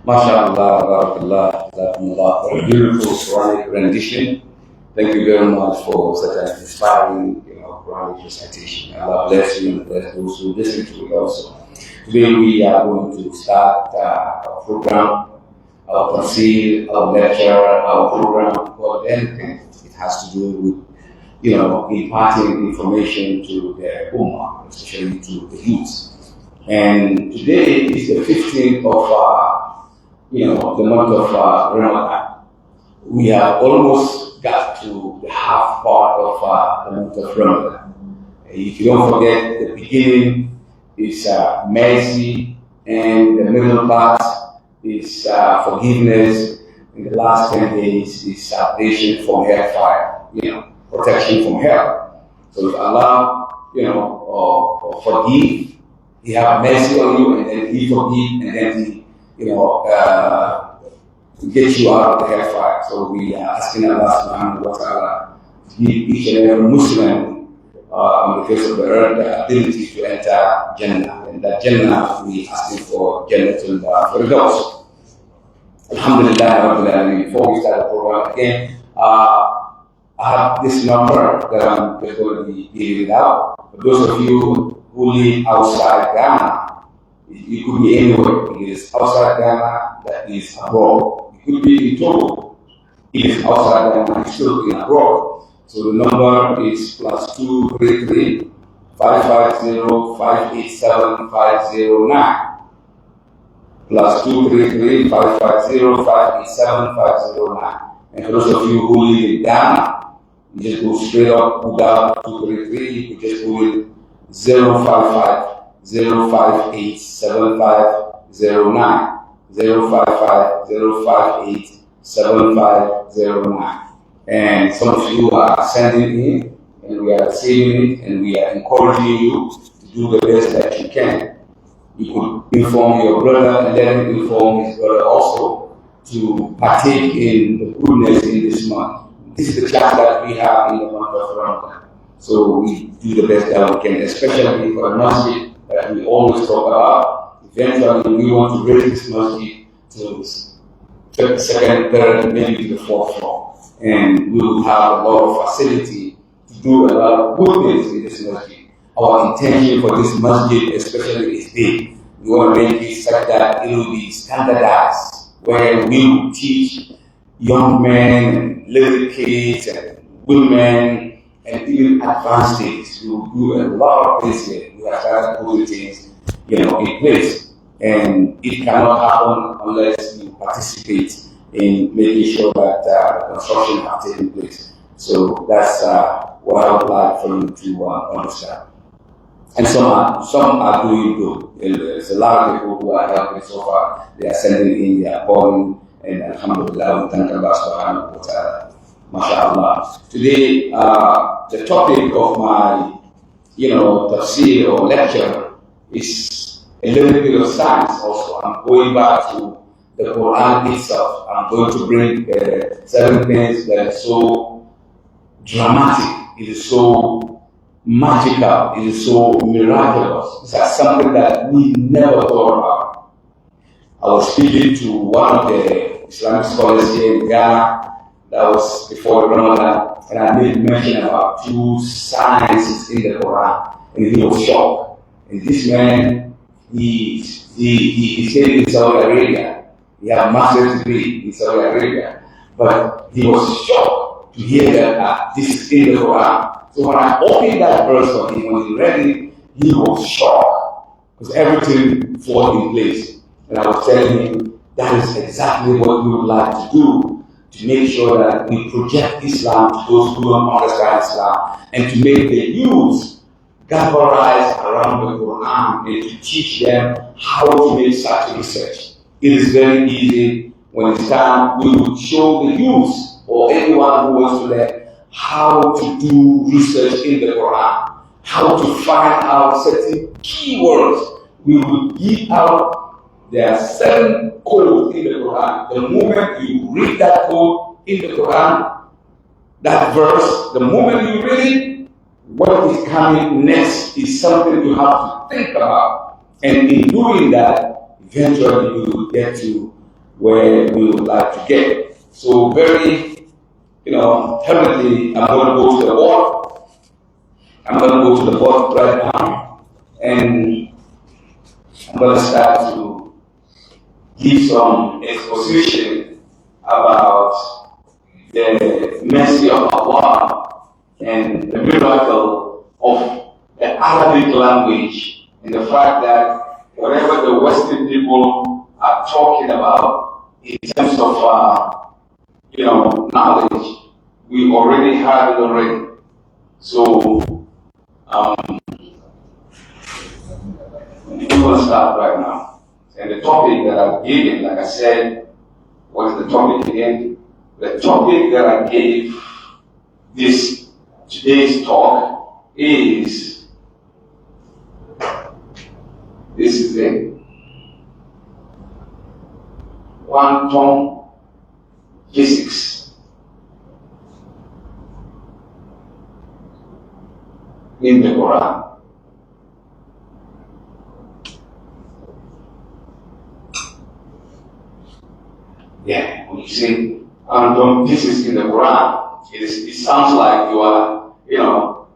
MashaAllah, barakallah, jazakumullah for a beautiful Quranic rendition. Thank you very much for such an inspiring, Quranic recitation. Allah bless you and bless those who listen to it also. Today we are going to start our program, our Tafsir, our lecture, our program called anything. It has to do with, imparting information to the Ummah, especially to the youth. And today is the 15th of, the month of Ramadan. We have almost got to the half part of the month of Ramadan. If you don't forget, the beginning is mercy, and the middle part is forgiveness, and the last 10 days is salvation from hellfire, protection from hell. So if Allah, forgive, He have mercy on you, and then He forgive, and then He, get you out of the hellfire. So we are asking Allah subhanahu wa ta'ala to give each and every Muslim on the face of the earth the ability to enter Jannah. And that Jannah, we asking for Jannatul Firdaus. Alhamdulillah, Rabbil Alameen. Before we start the program again, I have this number that I'm going to be giving out. For those of you who live outside Ghana, it could be anywhere. It is outside Ghana, that is abroad. It could be in Togo. It is outside Ghana, it's still in abroad. So the number is +233 550 587 509. +233 550 587 509. And for those of you who live in Ghana, you just go straight up without 233. You can just go in 055 058 7509. 055 058 7509. And some of you are sending in, and we are receiving it, and we are encouraging you to do the best that you can. You could inform your brother, and let him inform his brother also to partake in the goodness in this month. This is the chance that we have in the month of Ramadan. So we do the best that we can, especially for the masjid that we always talk about. Eventually, we want to raise this masjid to the second, third, maybe to the fourth floor. And we will have a lot of facility to do a lot of good things in this masjid. Our intention for this masjid especially is big. We want to make it such that it will be standardized, where we will teach young men, and little kids, and women, and even advanced kids. We will do a lot of things here. We have started putting things, in place. And it cannot happen unless you participate in making sure that the construction has taken place. So that's what I would like for you to understand. And some are doing good. There's a lot of people who are helping so far. They are sending in, they are calling, and alhamdulillah, we thank Allah subhanahu wa ta'ala. MashaAllah. Today, the topic of my, tafsir or lecture is a little bit of science also. I'm going back to the Qur'an itself. I'm going to bring 7 things that are so dramatic, it is so magical, it is so miraculous. It's something that we never thought about. I was speaking to one of the Islamic scholars here in Ghana, that was before Ramadan, and I made mention about 2 sciences in the Quran, and he was shocked. And this man, he stayed in Saudi Arabia. He had a master's degree in Saudi Arabia, but he was shocked to hear that this is in the Quran. So when I opened that verse for him, when he read it, he was shocked because everything fell in place. And I was telling him that is exactly what we would like to do, to make sure that we project Islam to those who don't understand Islam, and to make the youth gatherized around the Quran and to teach them how to make such research. It is very easy. When it's time, we will show the youth or anyone who wants to learn how to do research in the Quran, how to find out certain keywords. We will give out, there are 7 codes in the Quran. The moment you read that code in the Quran, that verse, the moment you read it, what is coming next is something you have to think about. And in doing that, eventually you will get to where we would like to get. So very, definitely I'm going to go to the water. I'm going to go to the board right now. And I'm going to start to give some exposition about the mercy of Allah and the miracle of the Arabic language and the fact that whatever the Western people are talking about in terms of knowledge, we already have it already. So we're going to start right now. And the topic that I've given, like I said, what is the topic again? The topic that I gave today's talk is, this is it, quantum physics in the Quran. Yeah, when you say quantum physics in the Quran, it sounds like you are,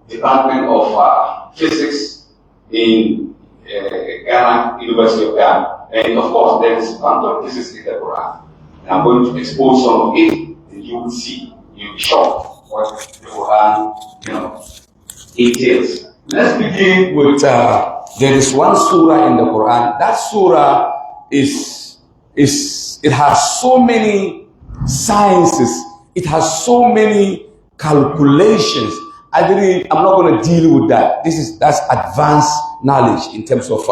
Department of Physics in Ghana, University of Ghana. And of course, there is quantum physics in the Quran. And I'm going to expose some of it, and you will see, you'll be shocked what the Quran, entails. Let's begin with, there is one surah in the Quran. That surah it has so many sciences. It has so many calculations. I'm not going to deal with that. That's advanced knowledge in terms of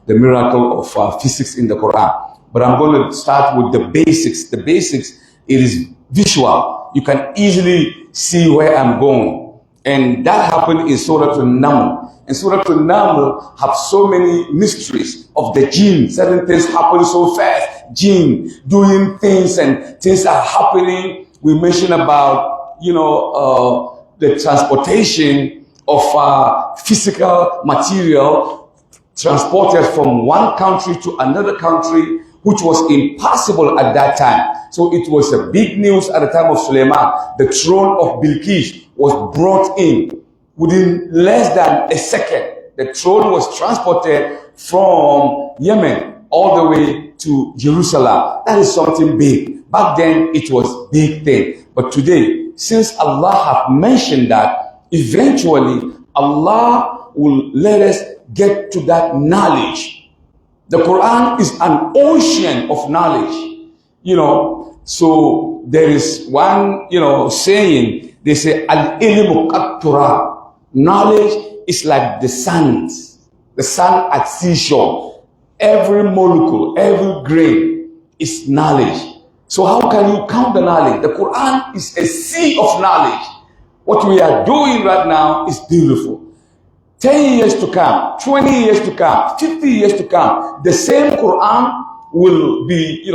the miracle of physics in the Quran. But I'm going to start with the basics. The basics, it is visual. You can easily see where I'm going. And that happened in Surah Al-Naml. And Surah Al-Naml have so many mysteries of the jinn. Certain things happen so fast. Jinn doing things and things are happening. We mentioned about, the transportation of physical material transported from one country to another country, which was impossible at that time. So it was a big news at the time of Suleiman. The throne of Bilqis was brought in within less than a second. The throne was transported from Yemen all the way to Jerusalem. That is something big. Back then, it was big thing. But today, since Allah have mentioned that, eventually Allah will let us get to that knowledge. The Quran is an ocean of knowledge. So there is one, saying, they say, al-ilmu qat-turab. Knowledge is like the sun at seashore. Every molecule, every grain is knowledge. So how can you count the knowledge? The Quran is a sea of knowledge. What we are doing right now is beautiful. 10 years to come, 20 years to come, 50 years to come, the same Quran will be,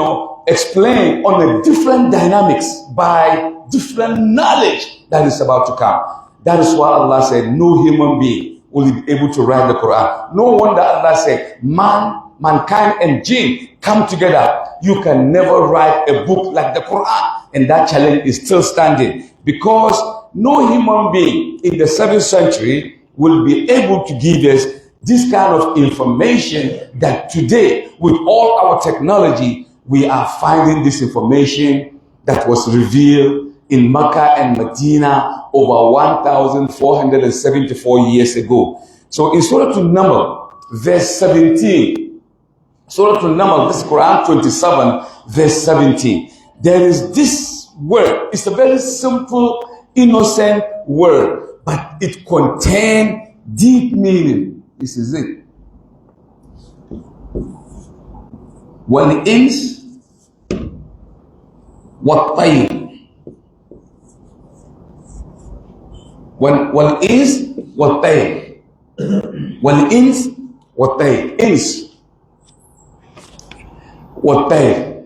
explained on a different dynamics by different knowledge that is about to come. That is why Allah said, no human being will be able to write the Quran. No wonder Allah said, mankind and jinn come together. You can never write a book like the Quran. And that challenge is still standing, because no human being in the 7th century will be able to give us this kind of information that today, with all our technology, we are finding this information that was revealed in Mecca and Medina over 1,474 years ago. So in Surah An-Naml, verse 17, Surah An-Naml, this is Quran 27, verse 17. There is this word. It's a very simple, innocent word, but it contains deep meaning. This is it. وَالْإِنْسِ وَالطَّيْرِ. وَالْإِنْسِ وَالطَّيْرِ. وَالْإِنْسِ وَالطَّيْرِ. إِنْس وَالطَّيْرِ.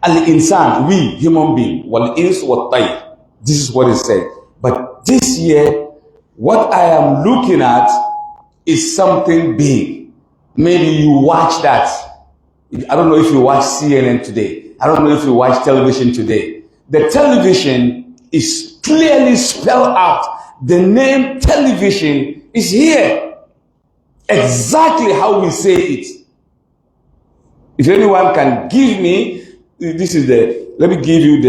Al-insan, we, human being. وَالْإِنْسِ وَالطَّيْرِ. This is what it said. But this year, What I am looking at is something big. Maybe you watch that. I don't know if you watch CNN today. I don't know if you watch television today. The television is clearly spelled out. The name television is here. Exactly how we say it. If anyone can give me, let me give you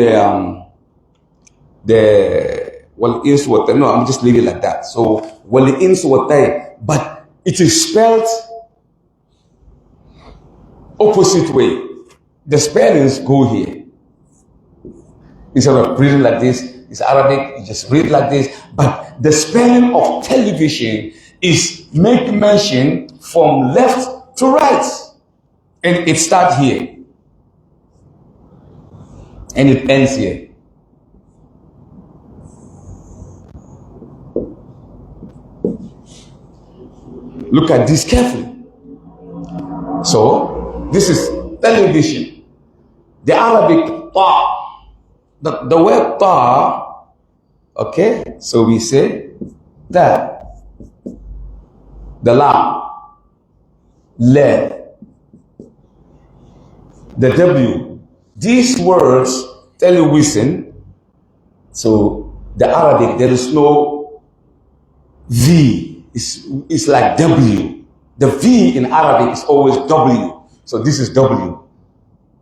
wal-ins wa no, I'm just leaving it like that. So, wal-ins wa but it is spelled opposite way. The spellings go here. Instead of reading like this, it's Arabic, you just read like this. But the spelling of television is make mention from left to right. And it starts here. And it ends here. Look at this carefully. So, this is television. The Arabic ta. The word ta, okay? So we say that. The lam. Le. The W. These words, television, so the Arabic, there is no V. It's like W. The V in Arabic is always W. So this is W.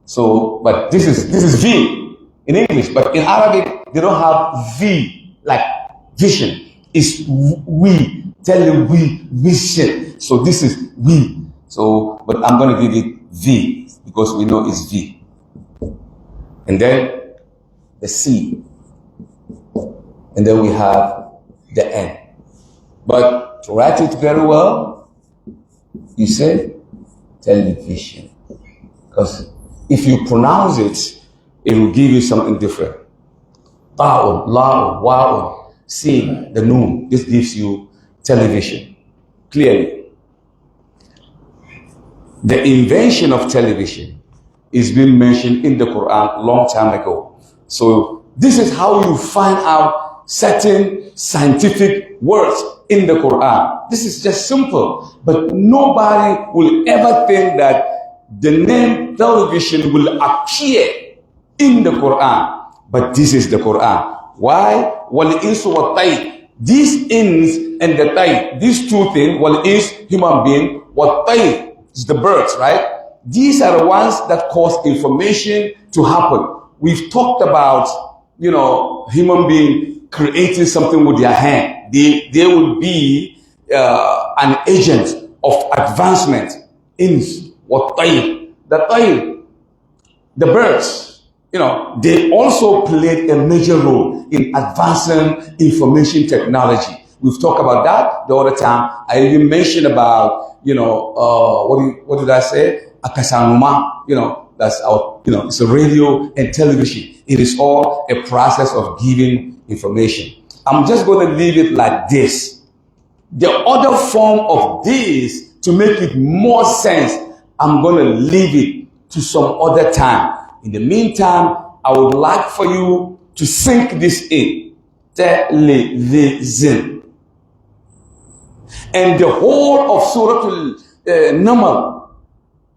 So, but this is V in English. But in Arabic, they don't have V like vision. It's we. Television. So this is we. So, but I'm going to give it V because we know it's V. And then the C. And then we have the N. But to write it very well, you say television. Because if you pronounce it, it will give you something different. Ta'un, la'un, wa'un, sin, the noon. This gives you television. Clearly. The invention of television is being mentioned in the Quran a long time ago. So this is how you find out certain scientific words in the Quran. This is just simple, but nobody will ever think that the name television will appear in the Quran. But this is the Quran. Why? Wal-insu wa-tayr. These ins and the tayr, these two things, wal-ins, human being, wa-tayr, is the birds, right? These are the ones that cause information to happen. We've talked about, human being creating something with their hand. They will be an agent of advancement in what tayr. The tayr, the birds, they also played a major role in advancing information technology. We've talked about that the other time. I even mentioned about, what did I say? Akasanuma, that's our, it's a radio and television. It is all a process of giving information. I'm just going to leave it like this. The other form of this, to make it more sense, I'm going to leave it to some other time. In the meantime, I would like for you to sink this in. Television. And the whole of Surah Al-Naml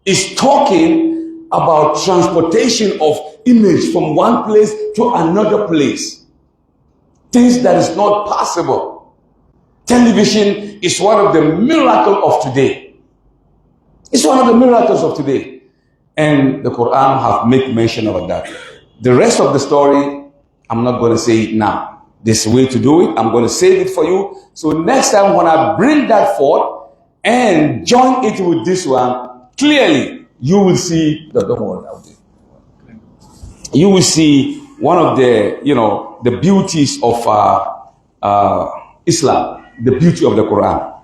is talking about transportation of image from one place to another place. Things that is not possible. Television is one of the miracles of today. It's one of the miracles of today. And the Quran have made mention of that. The rest of the story, I'm not going to say it now. There's a way to do it. I'm going to save it for you. So next time when I bring that forth and join it with this one, clearly you will see, don't worry, you will see one of the, the beauties of Islam, the beauty of the Quran.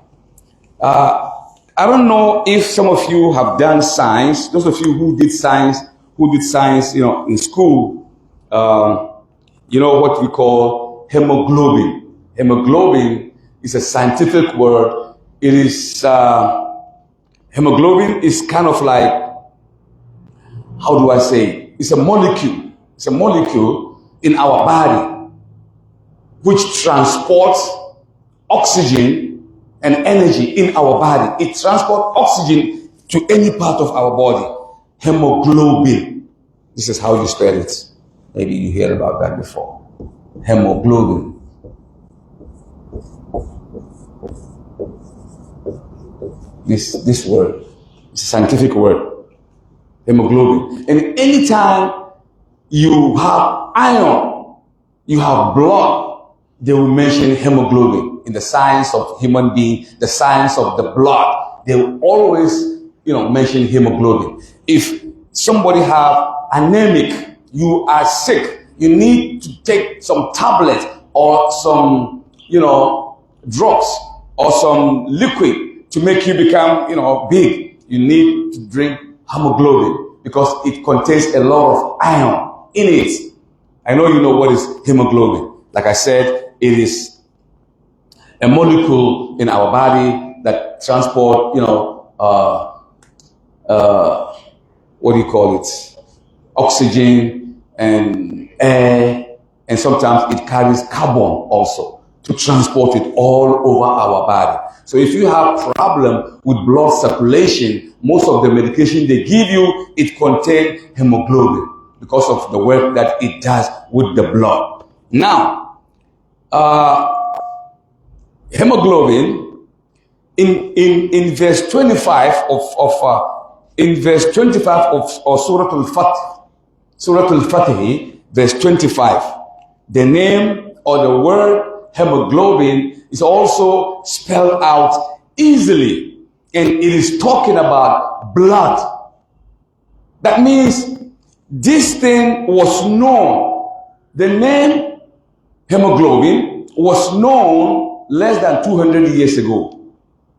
I don't know if some of you have done science. Those of you who did science, in school, what we call hemoglobin. Hemoglobin is a scientific word. It is, hemoglobin is kind of like, how do I say? It's a molecule. It's a molecule in our body which transports oxygen and energy in our body. It transports oxygen to any part of our body. Hemoglobin. This is how you spell it. Maybe you hear about that before. Hemoglobin. This word, it's a scientific word. Hemoglobin. And anytime you have iron, you have blood, they will mention hemoglobin. In the science of human being, the science of the blood, they will always, mention hemoglobin. If somebody have anemic, you are sick, you need to take some tablet or some, drugs or some liquid to make you become, big. You need to drink hemoglobin because it contains a lot of iron in it. I know you know what is hemoglobin. Like I said, it is a molecule in our body that transport, what do you call it? Oxygen and air, and sometimes it carries carbon also to transport it all over our body. So if you have problem with blood circulation, most of the medication they give you, it contains hemoglobin because of the work that it does with the blood. Now, hemoglobin in verse 25 of Surah Al-Fatih, Surah Al-Fatih, verse 25, the name or the word hemoglobin is also spelled out easily, and it is talking about blood. That means this thing was known. The name hemoglobin was known less than 200 years ago.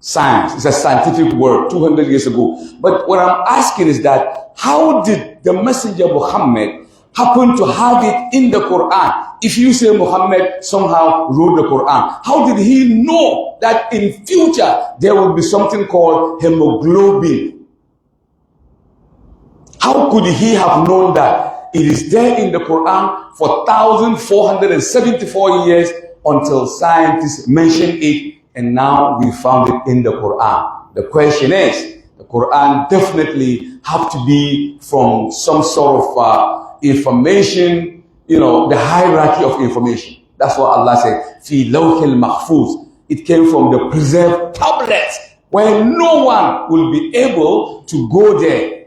Science is a scientific word, 200 years ago. But what I'm asking is that how did the messenger Mohammed happen to have it in the Qur'an? If you say Mohammed somehow wrote the Qur'an, how did he know that in future there will be something called hemoglobin? How could he have known that? It is there in the Qur'an for 1,474 years until scientists mentioned it, and now we found it in the Qur'an. The question is, the Qur'an definitely have to be from some sort of information, the hierarchy of information. That's what Allah said, fi lawhil mahfuz. It came from the preserved tablets where no one will be able to go there.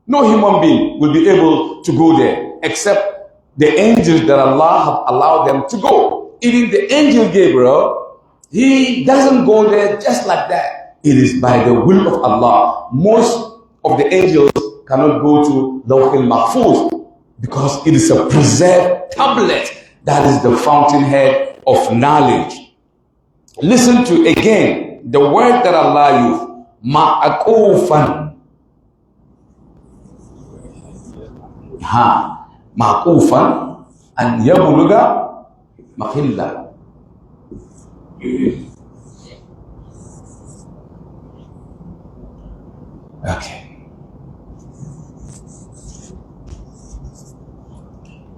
No human being will be able to go there except the angels that Allah have allowed them to go. Even the angel Gabriel, he doesn't go there just like that. It is by the will of Allah. Most of the angels cannot go to Lawhil Mahfuz because it is a preserved tablet that is the fountainhead of knowledge. Listen to again the word that Allah used, ma'akufan. Ma'akufan an yabuluga makhilla. Okay.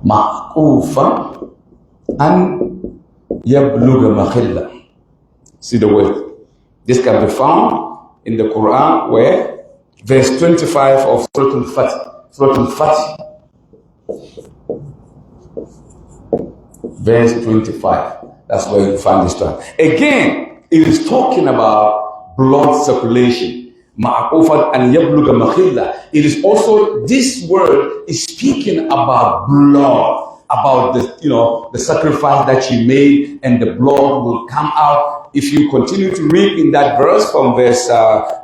Ma'kufan an yabluga makhilla. See the word. This can be found in the Quran where verse 25 of Surah Al-Fatih. Surah Al-Fatih. Verse 25. That's where you find this term. Again, it is talking about blood circulation. Ma'akufan and yabluga makhilla. It is also, this word is speaking about blood, about the sacrifice that you made, and the blood will come out. If you continue to read in that verse from verse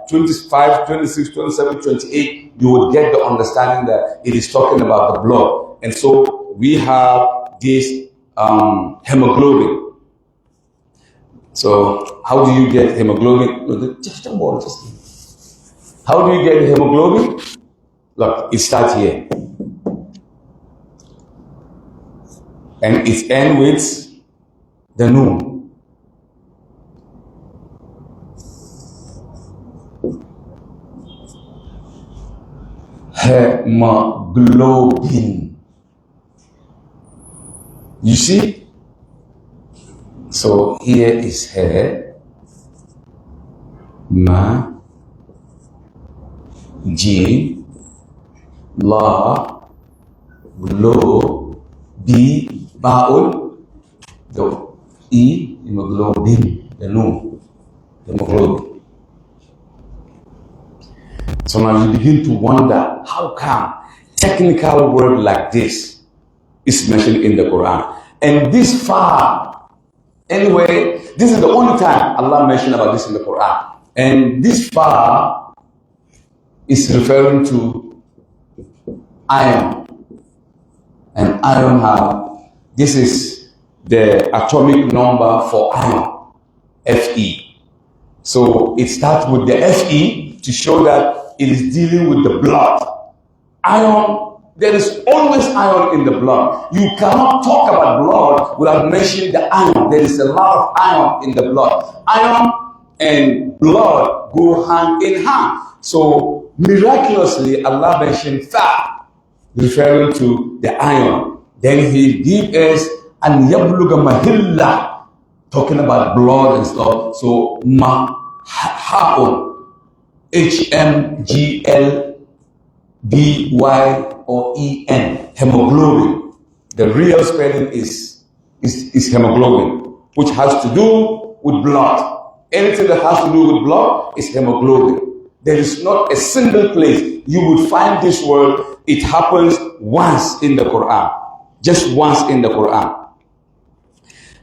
25, 26, 27, 28, you will get the understanding that it is talking about the blood. And so we have this hemoglobin. So how do you get hemoglobin? Just a moment. How do you get hemoglobin? Look, it starts here. And it ends with the noon. Hemoglobin. You see? So here is hair, ma, G, la, lo, b, baul, do, e, hemoglobin, the no, hemoglobin. So now you begin to wonder, how come technical word like this is mentioned in the Quran? And this far, anyway, this is the only time Allah mentioned about this in the Quran. And this far is referring to iron. And iron this is the atomic number for iron, Fe. So it starts with the Fe to show that it is dealing with the blood. Iron, there is always iron in the blood. You cannot talk about blood without mentioning the iron. There is a lot of iron in the blood. Iron and blood go hand in hand. So miraculously, Allah mentioned fat, referring to the iron. Then He gives us an yabluga mahilla, talking about blood and stuff. So ha'un, HMGLBYOEN, hemoglobin. The real spelling is hemoglobin, which has to do with blood. Anything that has to do with blood is hemoglobin. There is not a single place you would find this word. It happens once in the Quran, just once in the Quran.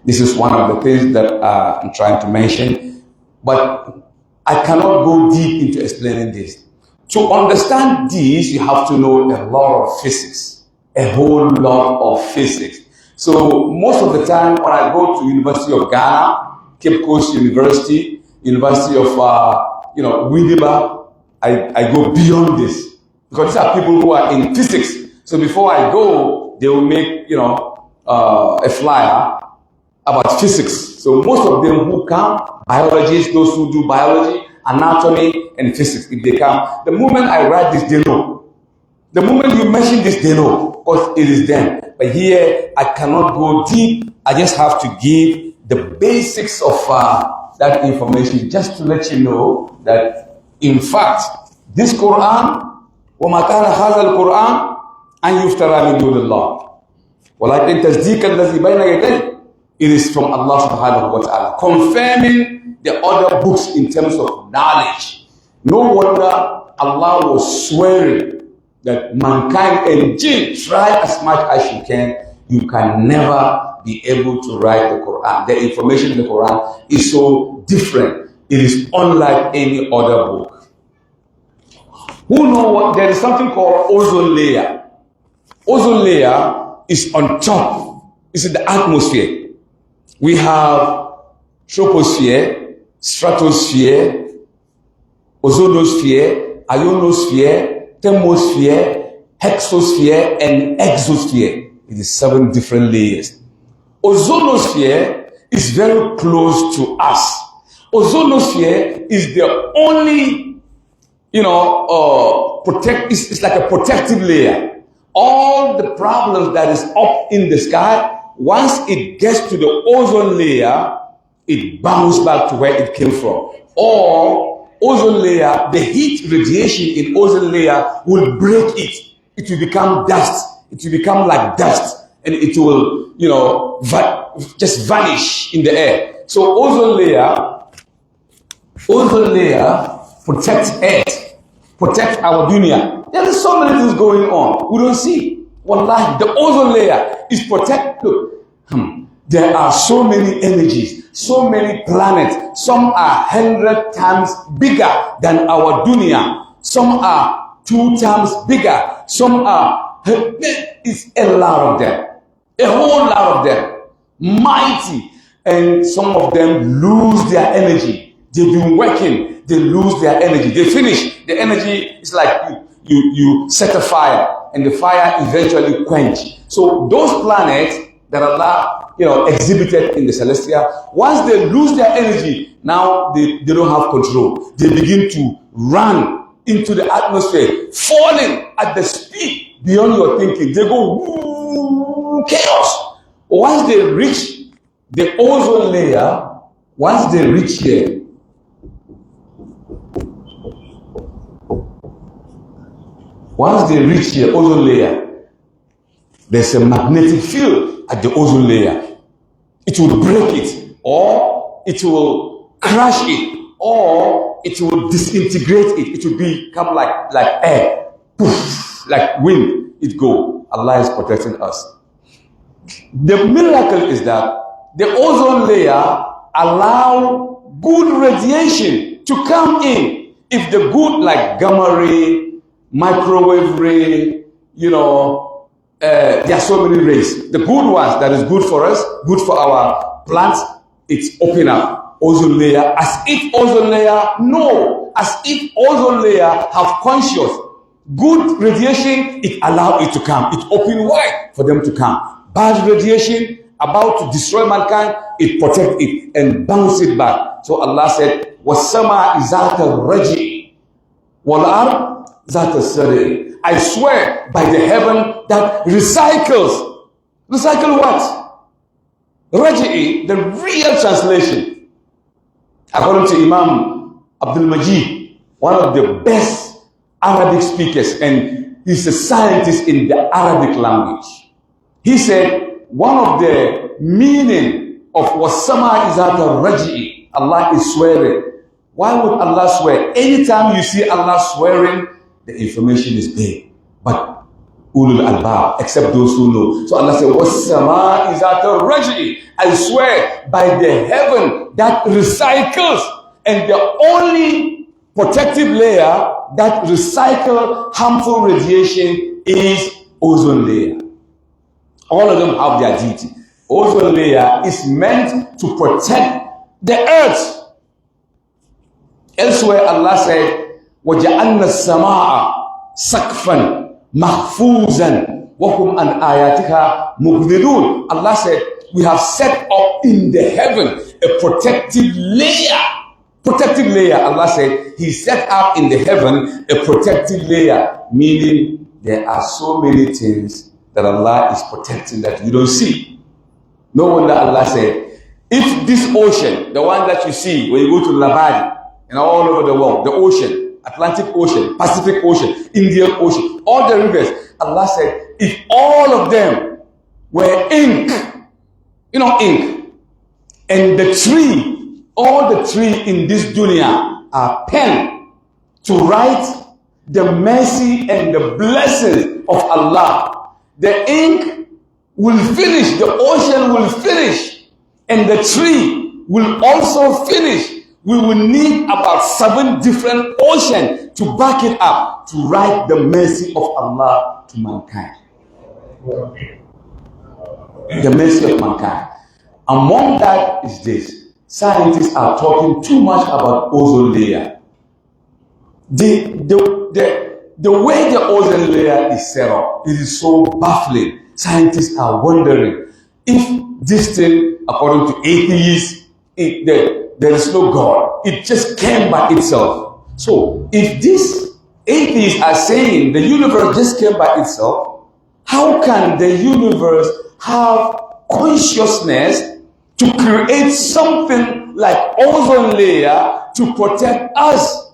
This is one of the things that I'm trying to mention, but I cannot go deep into explaining this. To understand this, you have to know a lot of physics, a whole lot of physics. So most of the time when I go to University of Ghana, Cape Coast University, University of Winneba, I go beyond this, because these are people who are in physics. So before I go, they will make a flyer about physics. So most of them who come, biologists, those who do biology, anatomy, and physics, if they come, the moment I write this, they know. The moment you mention this, they know, because it is them. But here, I cannot go deep. I just have to give the basics of that information, just to let you know that, in fact, this Quran, وَمَا كَانَ هَذَا الْقُرْآنِ أَنْ يُفْتَرَى مِنْ دُونِ اللَّهِ وَلَكِنْ تَصْدِيقَ الَّذِي بَيْنَ يَدَيْهِ. It is from Allah subhanahu wa ta'ala, confirming the other books in terms of knowledge. No wonder Allah was swearing that mankind and jinn, try as much as you can never be able to write the Quran. The information in the Quran is so different. It is unlike any other book. Who know what? There is something called ozone layer. Ozone layer is on top. It's in the atmosphere. We have troposphere, stratosphere, ozonosphere, ionosphere, thermosphere, hexosphere, and exosphere. It is 7 different layers. Ozonosphere is very close to us. Ozonosphere is the only, it's like a protective layer. All the problems that is up in the sky, once it gets to the ozone layer, it bounces back to where it came from. Or ozone layer, the heat radiation in ozone layer will break it. It will become dust. It will become like dust. And it will, just vanish in the air. So ozone layer protects Earth, protects our dunya. There are so many things going on. We don't see. Wallahi, the ozone layer is protected. Look, there are so many energies, so many planets. Some are 100 times bigger than our dunya. Some are 2 times bigger. Some are, it's a lot of them. A whole lot of them. Mighty. And some of them lose their energy. They've been working. They lose their energy. They finish. The energy is like you set a fire, and the fire eventually quench. So those planets that Allah, exhibited in the celestial, once they lose their energy, now they don't have control. They begin to run into the atmosphere, falling at the speed beyond your thinking. They go, woo, chaos. Once they reach The ozone layer, once they reach here, ozone layer, there's a magnetic field at the ozone layer. It will break it, or it will crash it, or it will disintegrate it. It will become like air, poof, like wind. It go. Allah is protecting us. The miracle is that the ozone layer allow good radiation to come in. If the good, like gamma ray, microwave ray, there are so many rays. The good ones that is good for us, good for our plants, it's open up. Ozone layer, as if ozone layer have conscious. Good radiation, it allow it to come. It open wide for them to come. Bad radiation, about to destroy mankind, it protect it and bounce it back. So Allah said, وَالسَّمَاءِ ذَاتَ الرَّجِعِ وَالْأَرْضِ ذَاتَ السَّرِعِ. I swear by the heaven that recycles. Recycle what? Raji'i, the real translation. According to Imam Abdul Majid, one of the best Arabic speakers, and he's a scientist in the Arabic language. He said, one of the meaning of wasama is that raji'i, Allah is swearing. Why would Allah swear? Anytime you see Allah swearing, the information is big. But ulul albab, except those who know. So Allah said, wasama is that raji'i. I swear by the heaven that recycles, and the only protective layer that recycle harmful radiation is ozone layer. All of them have their duty. Ozone layer is meant to protect the earth. Elsewhere Allah said, وَجَعَلْنَا السَّمَاءَ سَقْفًا مَحْفُوظًا وَهُمْ عَنْ آيَاتِهَا مُعْرِضُونَ. Allah said, we have set up in the heaven a protective layer. Protective layer, Allah said, He set up in the heaven a protective layer, meaning there are so many things that Allah is protecting that you don't see. No wonder Allah said, if this ocean, the one that you see when you go to Labadi and all over the world, the ocean, Atlantic Ocean, Pacific Ocean, Indian Ocean, all the rivers, Allah said, if all of them were ink, ink, and the tree, all the tree in this dunya are pen to write the mercy and the blessings of Allah. The ink will finish, the ocean will finish, and the tree will also finish. We will need about 7 different oceans to back it up, to write the mercy of Allah to mankind. The mercy of mankind. Among that is this. Scientists are talking too much about ozone layer. The way the ozone layer is set up, it is so baffling. Scientists are wondering if this thing, according to atheists, there is no God. It just came by itself. So if these atheists are saying the universe just came by itself, how can the universe have consciousness to create something like ozone layer to protect us?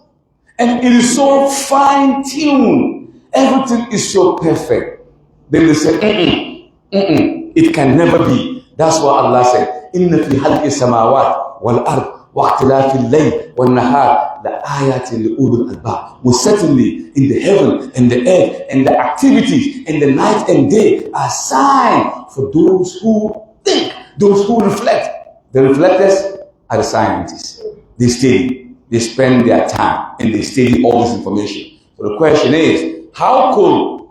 And it is so fine-tuned. Everything is so perfect. Then they say, it can never be. That's why Allah said, Inna fi halqi samawat wal ard wa ikhtilafi al-layl wal nahar la ayatin li ulul albab. Most certainly in the heaven and the earth and the activities and the night and day are signs for those who think, those who reflect. The reflectors are the scientists. They study, they spend their time, and they study all this information. So the question is, how could,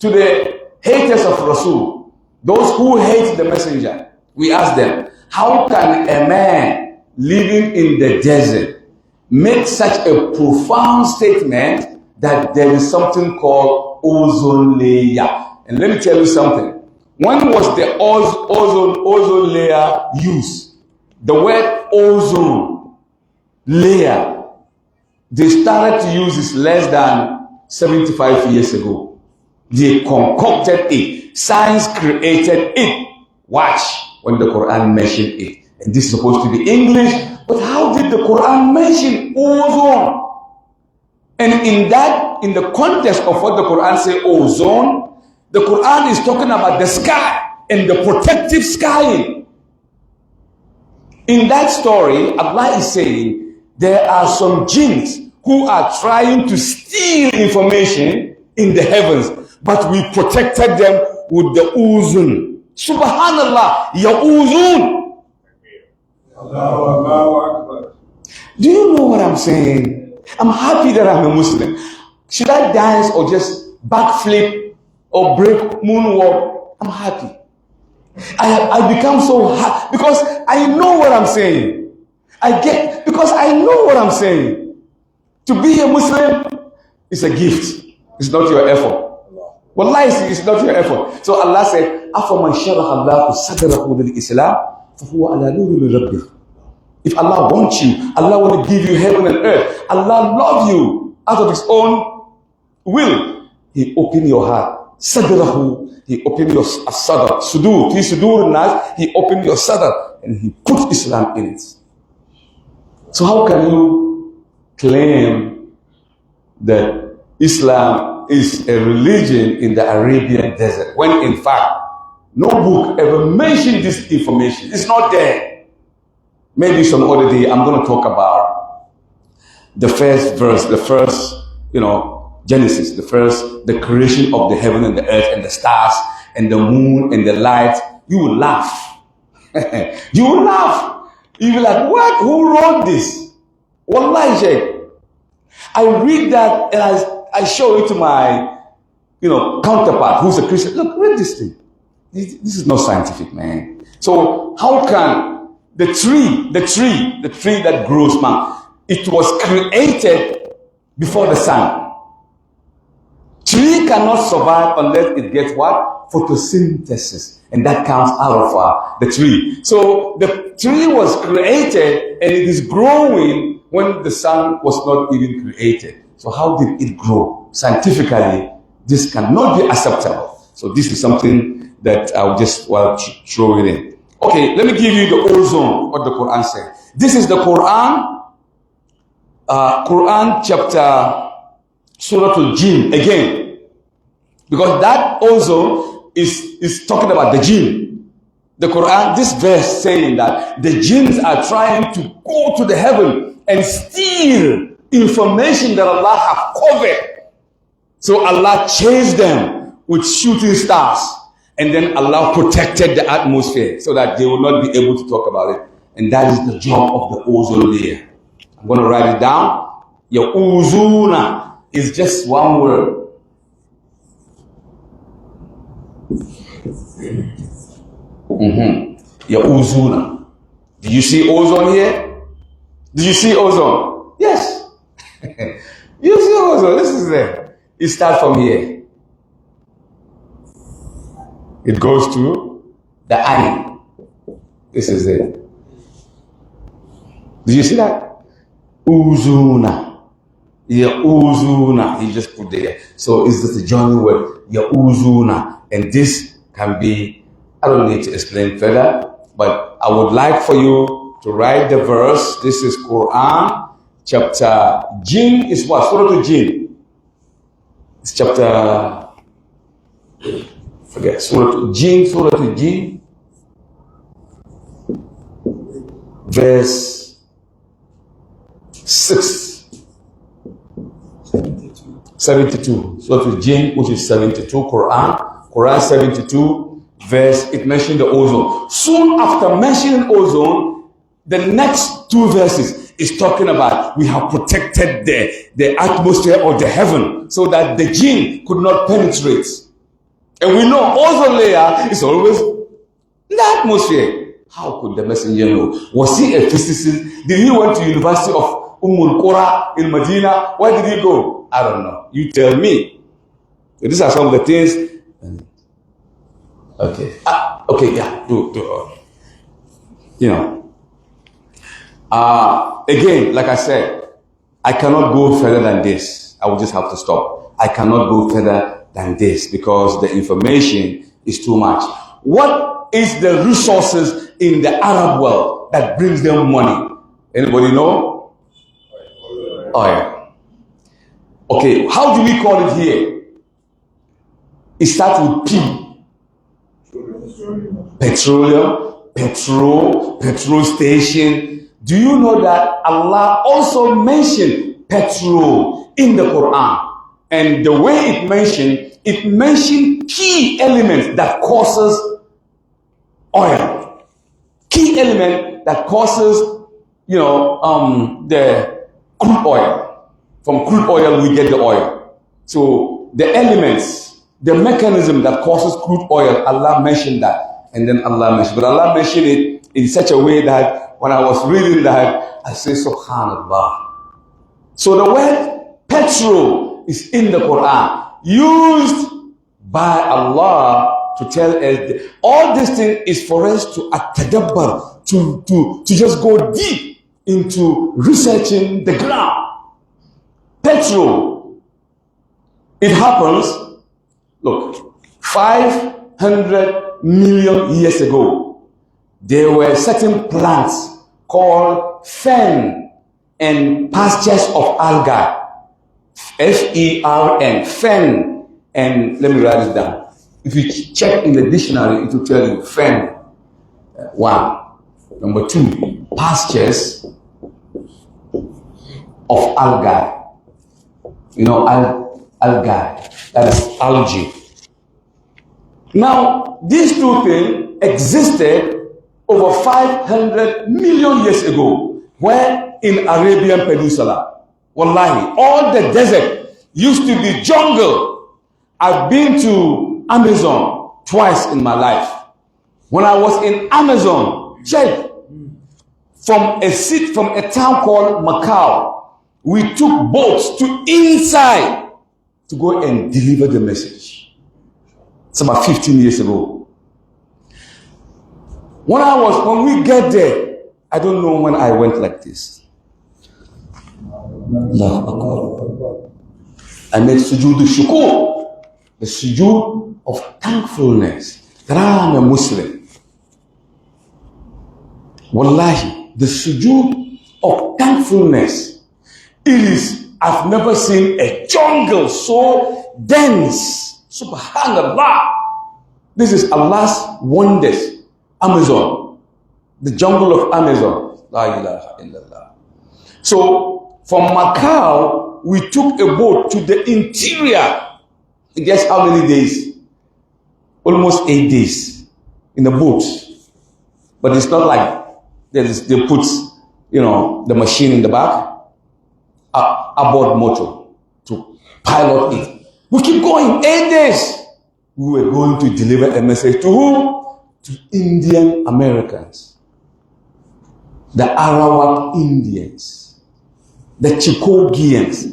to the haters of Rasul, those who hate the messenger, we ask them, how can a man living in the desert make such a profound statement that there is something called ozone layer? And let me tell you something. When was the ozone layer used? The word ozone layer, they started to use this less than 75 years ago. They concocted it. Science created it. Watch when the Quran mentioned it. And this is supposed to be English, but how did the Quran mention ozone? And in the context of what the Quran says, ozone, the Quran is talking about the sky and the protective sky. In that story, Allah is saying there are some jinns who are trying to steal information in the heavens, but we protected them with the ozone. Subhanallah, ya ozone. Do you know what I'm saying? I'm happy that I'm a Muslim. Should I dance or just backflip or break moonwalk? I'm happy. I become so happy because I know what I'm saying. Because I know what I'm saying. To be a Muslim is a gift. It's not your effort. Wallahi, it's not your effort. So Allah said, أَفَمَنْ شَرَحَ اللَّهُ صَدْرَهُ لِلْإِسْلَامِ فَهُوَ عَلَى نُورٍ مِنْ رَبِّهِ. If Allah wants you, Allah want to give you heaven and earth. Allah loves you out of His own will. He opened your heart. Sadrahu. He opened your sadr. Sudur. Fi sudur nas. He opened your sadr. And He put Islam in it. So how can you claim that Islam is a religion in the Arabian desert when in fact no book ever mentioned this information? It's not there. Maybe some other day I'm going to talk about the first verse, the first, Genesis, the creation of the heaven and the earth and the stars and the moon and the light. You will laugh. You will laugh. You will be like, what? Who wrote this? Wallahi, Sheikh. I read that and I show it to my, counterpart who's a Christian. Look, read this thing. This is not scientific, man. So how can the tree that grows, man, it was created before the sun. Tree cannot survive unless it gets what? Photosynthesis. And that comes out of the tree. So the tree was created and it is growing when the sun was not even created. So how did it grow? Scientifically, this cannot be acceptable. So this is something that I'll just throw it in. Okay, let me give you the ozone, what the Quran says. This is the Quran, Quran chapter, Surah Al-Jinn, again. Because that ozone is talking about the jinn. The Quran, this verse saying that the jinns are trying to go to the heaven and steal information that Allah have covered. So Allah chased them with shooting stars. And then Allah protected the atmosphere so that they will not be able to talk about it. And that is the job of the ozone layer. I'm going to write it down. Your ozona is just one word. Your ozona. Do you see ozone here? Do you see ozone? Yes. You see ozone. This is there. It starts from here. It goes to the eye. This is it. Do you see that? Uzuna. Ya uzuna. He just put there. So it's just a joining word. Ya uzuna. And this can be, I don't need to explain further, but I would like for you to write the verse. This is Quran, chapter Jinn is what? Surah Al-Jinn. It's chapter... Forget Surah Al-Jinn, verse 6, 72. Surah Al-Jinn, which is 72. Quran 72, verse, it mentioned the ozone. Soon after mentioning ozone, the next two verses is talking about we have protected the atmosphere of the heaven so that the jinn could not penetrate. And we know ozone layer is always in the atmosphere. How could the messenger know? Was he a physicist? Did he went to University of Qura in Medina? Where did he go? I don't know. You tell me. So these are some of the things. Okay. Okay, yeah. Again, like I said, I cannot go further than this. I will just have to stop. I cannot go further than this because the information is too much. What is the resources in the Arab world that brings them money? Anybody know? Oil. Okay, how do we call it here? It starts with P. Petroleum, petrol station. Do you know that Allah also mentioned petrol in the Quran? And the way it mentioned key elements that causes oil. Key element that causes, the crude oil. From crude oil, we get the oil. So the elements, the mechanism that causes crude oil, Allah mentioned that. And then Allah mentioned, but Allah mentioned it in such a way that when I was reading that, I say, Subhanallah. So the word petrol is in the Quran, used by Allah to tell us that all this thing is for us to atadabbar, to just go deep into researching the ground. Petrol, it happens, look, 500 million years ago, there were certain plants called fen and pastures of algae. F-E-R-N, fen, and let me write it down. If you check in the dictionary, it will tell you fen, one. Number two, pastures of algae. Algae, that is algae. Now, these two things existed over 500 million years ago, where in Arabian Peninsula. Wallahi, all the desert used to be jungle. I've been to Amazon twice in my life. When I was in Amazon, Sheikh, from a town called Macau, we took boats to inside to go and deliver the message. It's about 15 years ago. When we get there, I don't know when I went like this. I made sujood shukur, the sujood of thankfulness that I am a Muslim. Wallahi, the sujood of thankfulness. I've never seen a jungle so dense. Subhanallah. This is Allah's wonders. Amazon, the jungle of Amazon. La ilaha illallah. So, from Macau, we took a boat to the interior. Guess how many days? Almost 8 days in a boat. But it's not like they put, the machine in the back, aboard motor to pilot it. We keep going 8 days. We were going to deliver a message to who? To Indian Americans, the Arawak Indians. The Chicagoans.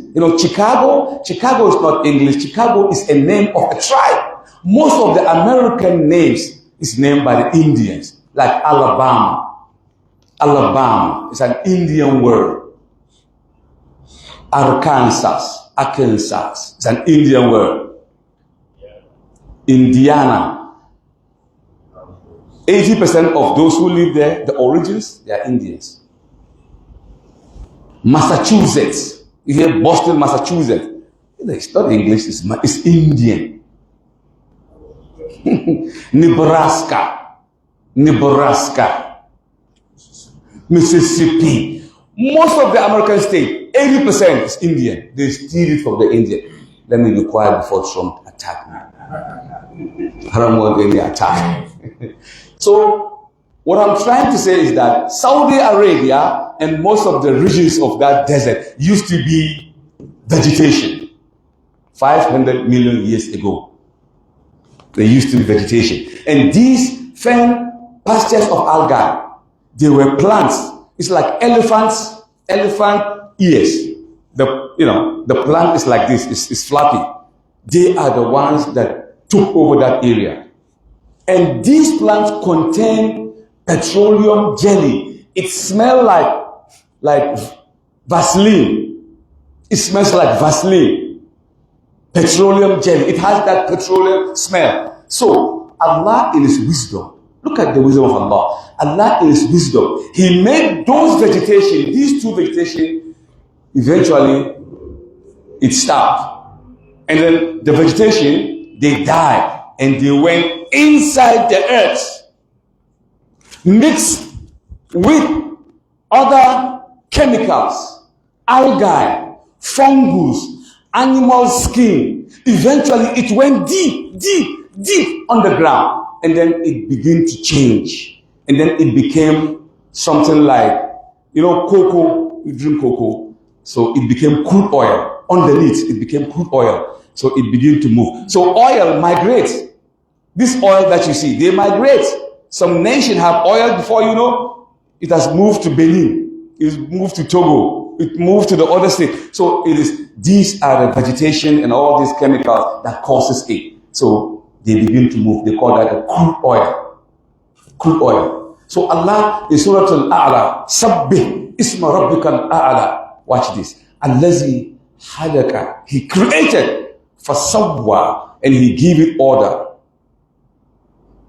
Chicago is not English. Chicago is a name of a tribe. Most of the American names is named by the Indians, like Alabama. Alabama is an Indian word. Arkansas is an Indian word. Indiana. 80% of those who live there, the origins, they are Indians. Massachusetts. You hear Boston, Massachusetts. It's not English, it's Indian. Nebraska. Mississippi. Most of the American states, 80% is Indian. They steal it from the Indian. Let me be quiet before Trump attack me. I don't want any attack. So, what I'm trying to say is that Saudi Arabia and most of the regions of that desert used to be vegetation. 500 million years ago, there used to be vegetation. And these fen pastures of algae, they were plants. It's like elephant ears. The plant is like this, it's flappy. They are the ones that took over that area. And these plants contain petroleum jelly. It smells like Vaseline. It smells like Vaseline. Petroleum jelly. It has that petroleum smell. So Allah in His wisdom Look at the wisdom of Allah. Allah is wisdom. He made those vegetation, these two vegetation, eventually it stopped. And then the vegetation, they died and they went inside the earth, mixed with other chemicals, algae, fungus, animal skin. Eventually it went deep, deep, deep underground. And then it began to change. And then it became something like, cocoa, you drink cocoa. So it became crude oil. Underneath, it became crude oil. So it began to move. So oil migrates. This oil that you see, they migrate. Some nation have oil before it has moved to Benin. It's moved to Togo. It moved to the other state. So these are the vegetation and all these chemicals that causes it. So they begin to move. They call that the crude oil. Crude oil. So Allah in Surah Al-A'la, Sabbih isma rabbika al-a'la. Watch this. Allazi halaka. He created fasawwa and he gave it order.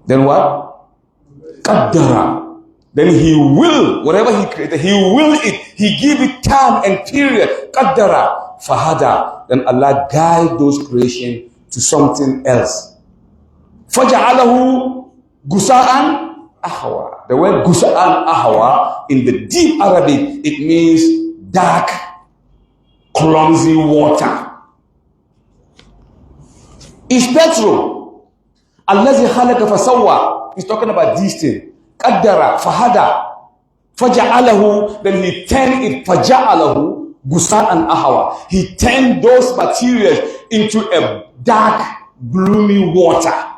Then what? Qaddara. Then he will, whatever he created, he will it. He give it time and period. Qaddara. Fahada. Then Allah guide those creation to something else. فَجَعَلَهُ gusa'an ahwa. The word gusa'an ahwa in the deep Arabic, it means dark, clumsy water. It's petrol. Allazi khalaqa fasawwa. He's talking about these things. Qaddara, fahada, faja'alahu. Then he turned it, faja'alahu gusa'an ahwa. He turned those materials into a dark, gloomy water.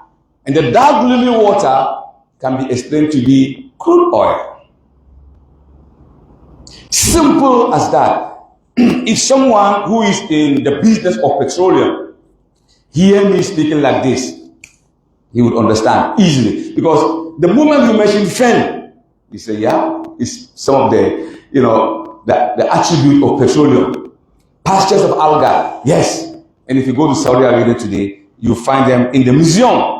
And the dark gloomy water can be explained to be crude oil. Simple as that. If someone who is in the business of petroleum hear me speaking like this, he would understand easily. Because the moment you mention fen, you say, yeah, it's some of the, the attribute of petroleum. Pastures of algae, yes. And if you go to Saudi Arabia today, you find them in the museum.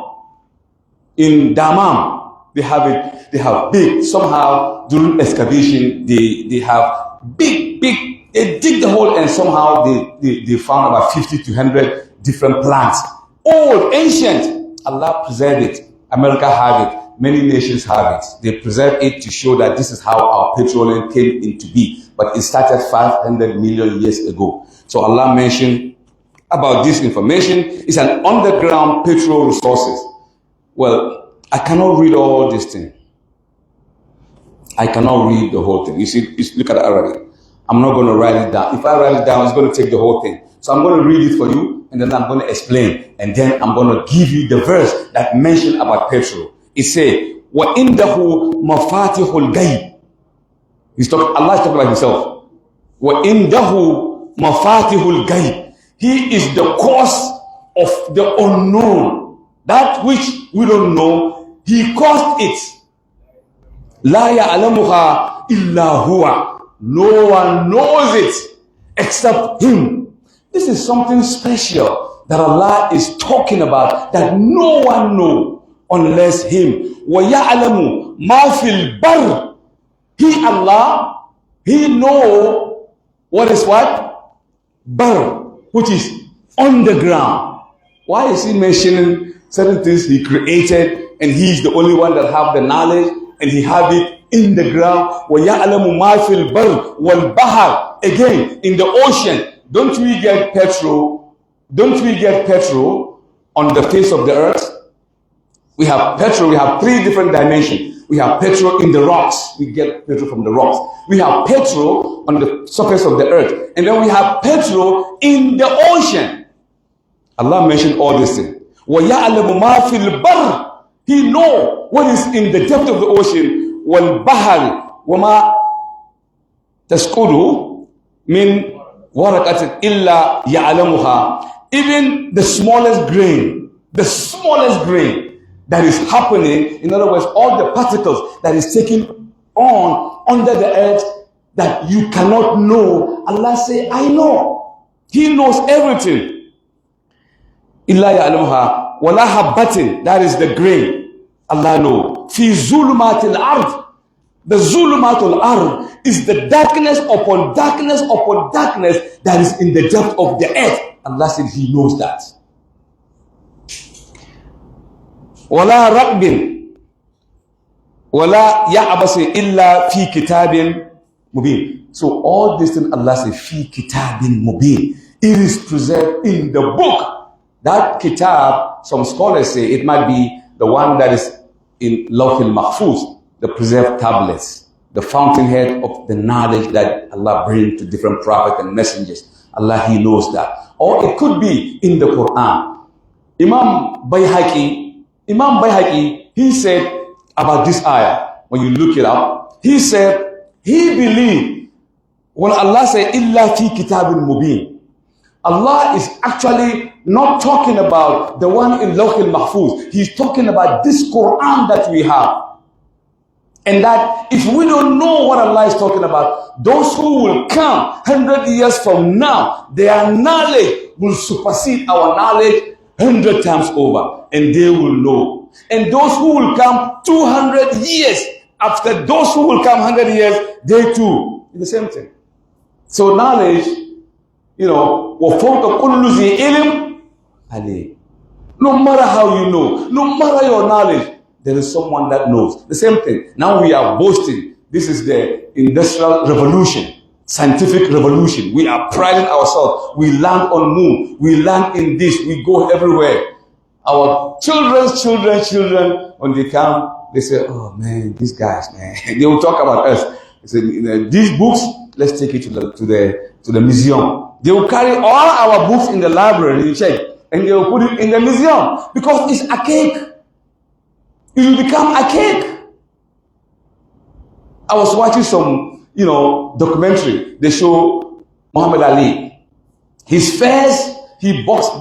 In Dammam, they have it. They have big. Somehow during excavation, they have big. They dig the hole and somehow they found about 50 to 100 different plants. Old, ancient. Allah preserved it. America have it. Many nations have it. They preserve it to show that this is how our petroleum came into be. But it started 500 million years ago. So Allah mentioned about this information. It's an underground petrol resources. Well, I cannot read all these things. I cannot read the whole thing. You see, look at Arabic. I'm not going to write it down. If I write it down, it's going to take the whole thing. So I'm going to read it for you, and then I'm going to explain. And then I'm going to give you the verse that mentioned about petrol. It says, وَإِنْدَهُ مَفَاتِحُ الْغَيْبِ. Allah is talking about himself. وَإِنْدَهُ مَفَاتِحُ الْغَيْبِ. He is the cause of the unknown. That which we don't know, he caused it. La ya'lamuha illa huwa. No one knows it except him. This is something special that Allah is talking about that no one knows unless him. Wa ya'lamu ma fil bar. He, Allah, he know what is what? Bar, which is underground. Why is he mentioning certain things he created and he's the only one that have the knowledge and he have it in the ground? وَيَعْلَمُ مَا فِي الْبَرِّ وَالْبَحَرِ. Again, in the ocean, don't we get petrol? Don't we get petrol on the face of the earth? We have petrol, we have three different dimensions. We have petrol in the rocks. We get petrol from the rocks. We have petrol on the surface of the earth. And then we have petrol in the ocean. Allah mentioned all these things. وَيَعْلَمُ مَا فِي الْبَرِّ. He knows what is in the depth of the ocean. وَالْبَحَرِ وَمَا تَسْقُطُ مِنْ وَرَقَةٍ إِلَّا يَعْلَمُهَا. Even the smallest grain that is happening, in other words, all the particles that is taken on under the earth that you cannot know, Allah say, I know. He knows everything. Illa ya'lamuha wala habbatin, that is the grain. Allah knows. Fi zulumatil ard. The zulumatul ard is the darkness upon darkness upon darkness that is in the depth of the earth. Allah said He knows that. Wala raqbin wala ya'basi illa fi kitabin mubin. So all this thing Allah said fi kitabin mubin. It is preserved in the book. That kitab, some scholars say it might be the one that is in Lawh al-Mahfuz, the preserved tablets, the fountainhead of the knowledge that Allah brings to different prophets and messengers. Allah, He knows that. Or it could be in the Qur'an. Imam Bayhaqi, he said about this ayah, when you look it up, he said, he believed when Allah said, illa fi kitabin mubin. Allah is actually not talking about the one in Lawh al-Mahfuz. He's talking about this Qur'an that we have. And that if we don't know what Allah is talking about, those who will come 100 years from now, their knowledge will supersede our knowledge 100 times over. And they will know. And those who will come 200 years after those who will come 100 years, they too, do the same thing. So knowledge, وَفَوْقَ كُلُّ ذِي عِلْمٍ عَلِيمٍ. No matter how you know, no matter your knowledge, there is someone that knows. The same thing. Now we are boasting. This is the industrial revolution, scientific revolution. We are priding ourselves. We land on moon. We land in this. We go everywhere. Our children, when they come, they say, oh man, these guys, man. They will talk about us. They say, these books, let's take it to the museum. They will carry all our books in the library, check, and they will put it in the museum because it's archaic. It will become archaic. I was watching some, documentary. They show Muhammad Ali. His first, he boxed,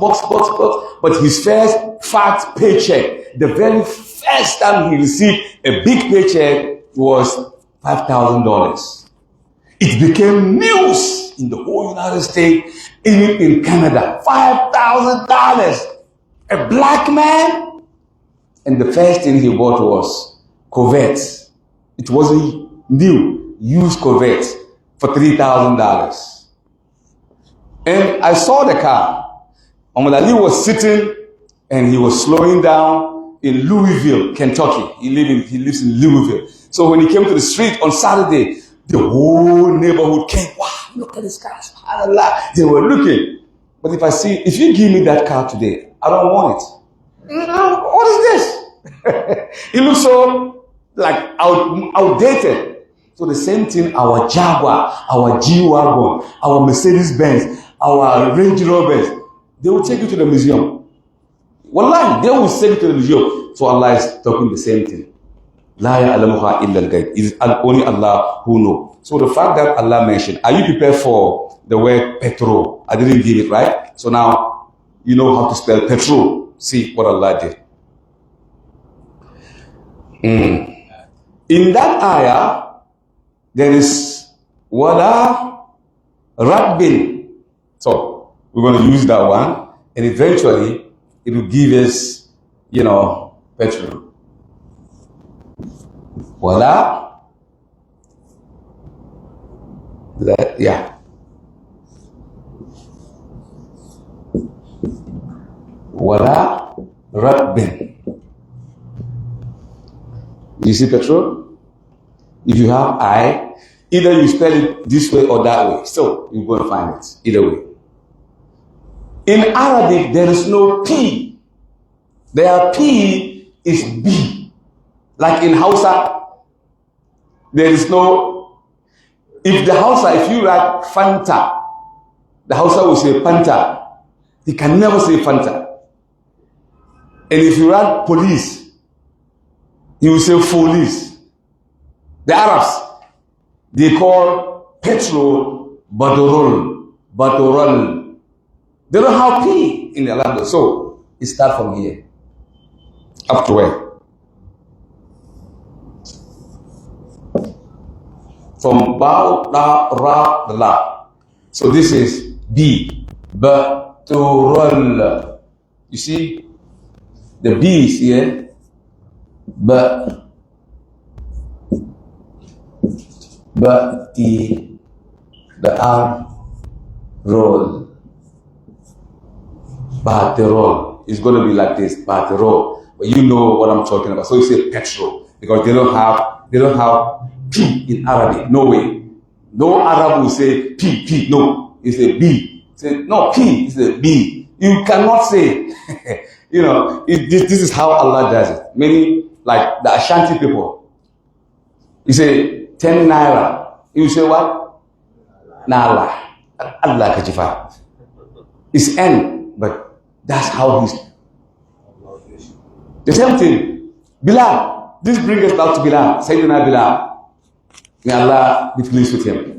but his first fat paycheck, the very first time he received a big paycheck was $5,000. It became news in the whole United States, even in Canada. $5,000. A black man. And the first thing he bought was Corvettes. It wasn't new, used Corvettes for $3,000. And I saw the car. Muhammad Ali was sitting and he was slowing down in Louisville, Kentucky. He lives in Louisville. So when he came to the street on Saturday, the whole neighborhood came. Wow, look at this car, subhanAllah. They were looking. But if you give me that car today, I don't want it. What is this? It looks so like outdated. So the same thing, our Jaguar, our G-Wagon, our Mercedes-Benz, our Range Rovers, they will take you to the museum. Wallahi, they will send you to the museum. So Allah is talking the same thing. La ya'lamuha illa al-ghayb. It is only Allah who knows. So the fact that Allah mentioned, are you prepared for the word petrol? I didn't give it, right? So now you know how to spell petrol. See what Allah did. In that ayah, there is wala rabbin. So we're going to use that one, and eventually it will give us, petrol. Wala, wala rabbin. You see petrol? If you have I, either you spell it this way or that way. So you're going to find it either way. In Arabic, there is no P. Their P is B. Like in Hausa, there is no, if you write Fanta, the Hausa will say Panta. He can never say Fanta. And if you write police, he will say police. The Arabs, they call petrol Badorol. They don't have P in their language. So it starts from here. Up to where? From ba, da, ra, la. So this is B. Batorol. You see? The B is here. But the R roll, but the roll is going to be like this, but the roll. But you know what I'm talking about. So you say petrol because they don't have P in Arabic. No way. No Arab will say P. No, it's a B. Say no P. It's a B. You cannot say. This is how Allah does it. Many like the Ashanti people. You say 10 naira. You say what? Nala. Allah kajifa. It's N, but that's how he's. The same thing. Bilal. This brings us back to Bilal. Sayyidina Bilal. May Allah be pleased with him.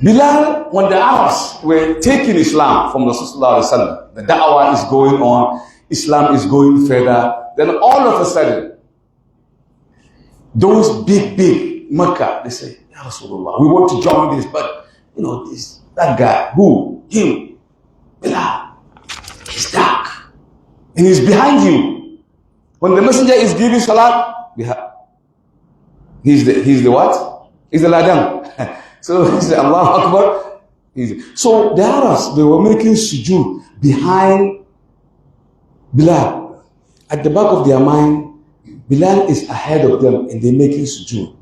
Bilal, when the Arabs were taking Islam from Rasulullah, the da'wah is going on, Islam is going further, then all of a sudden, those big Makkah, they say, Ya Rasulullah, we want to join this, but that guy, who? Him, Bilal, he's dark, and he's behind you. When the messenger is giving salat, he's the what? He's the ladam. So he said, Allah Akbar. So the Arabs, they were making sujood behind Bilal. At the back of their mind, Bilal is ahead of them and they're making sujood.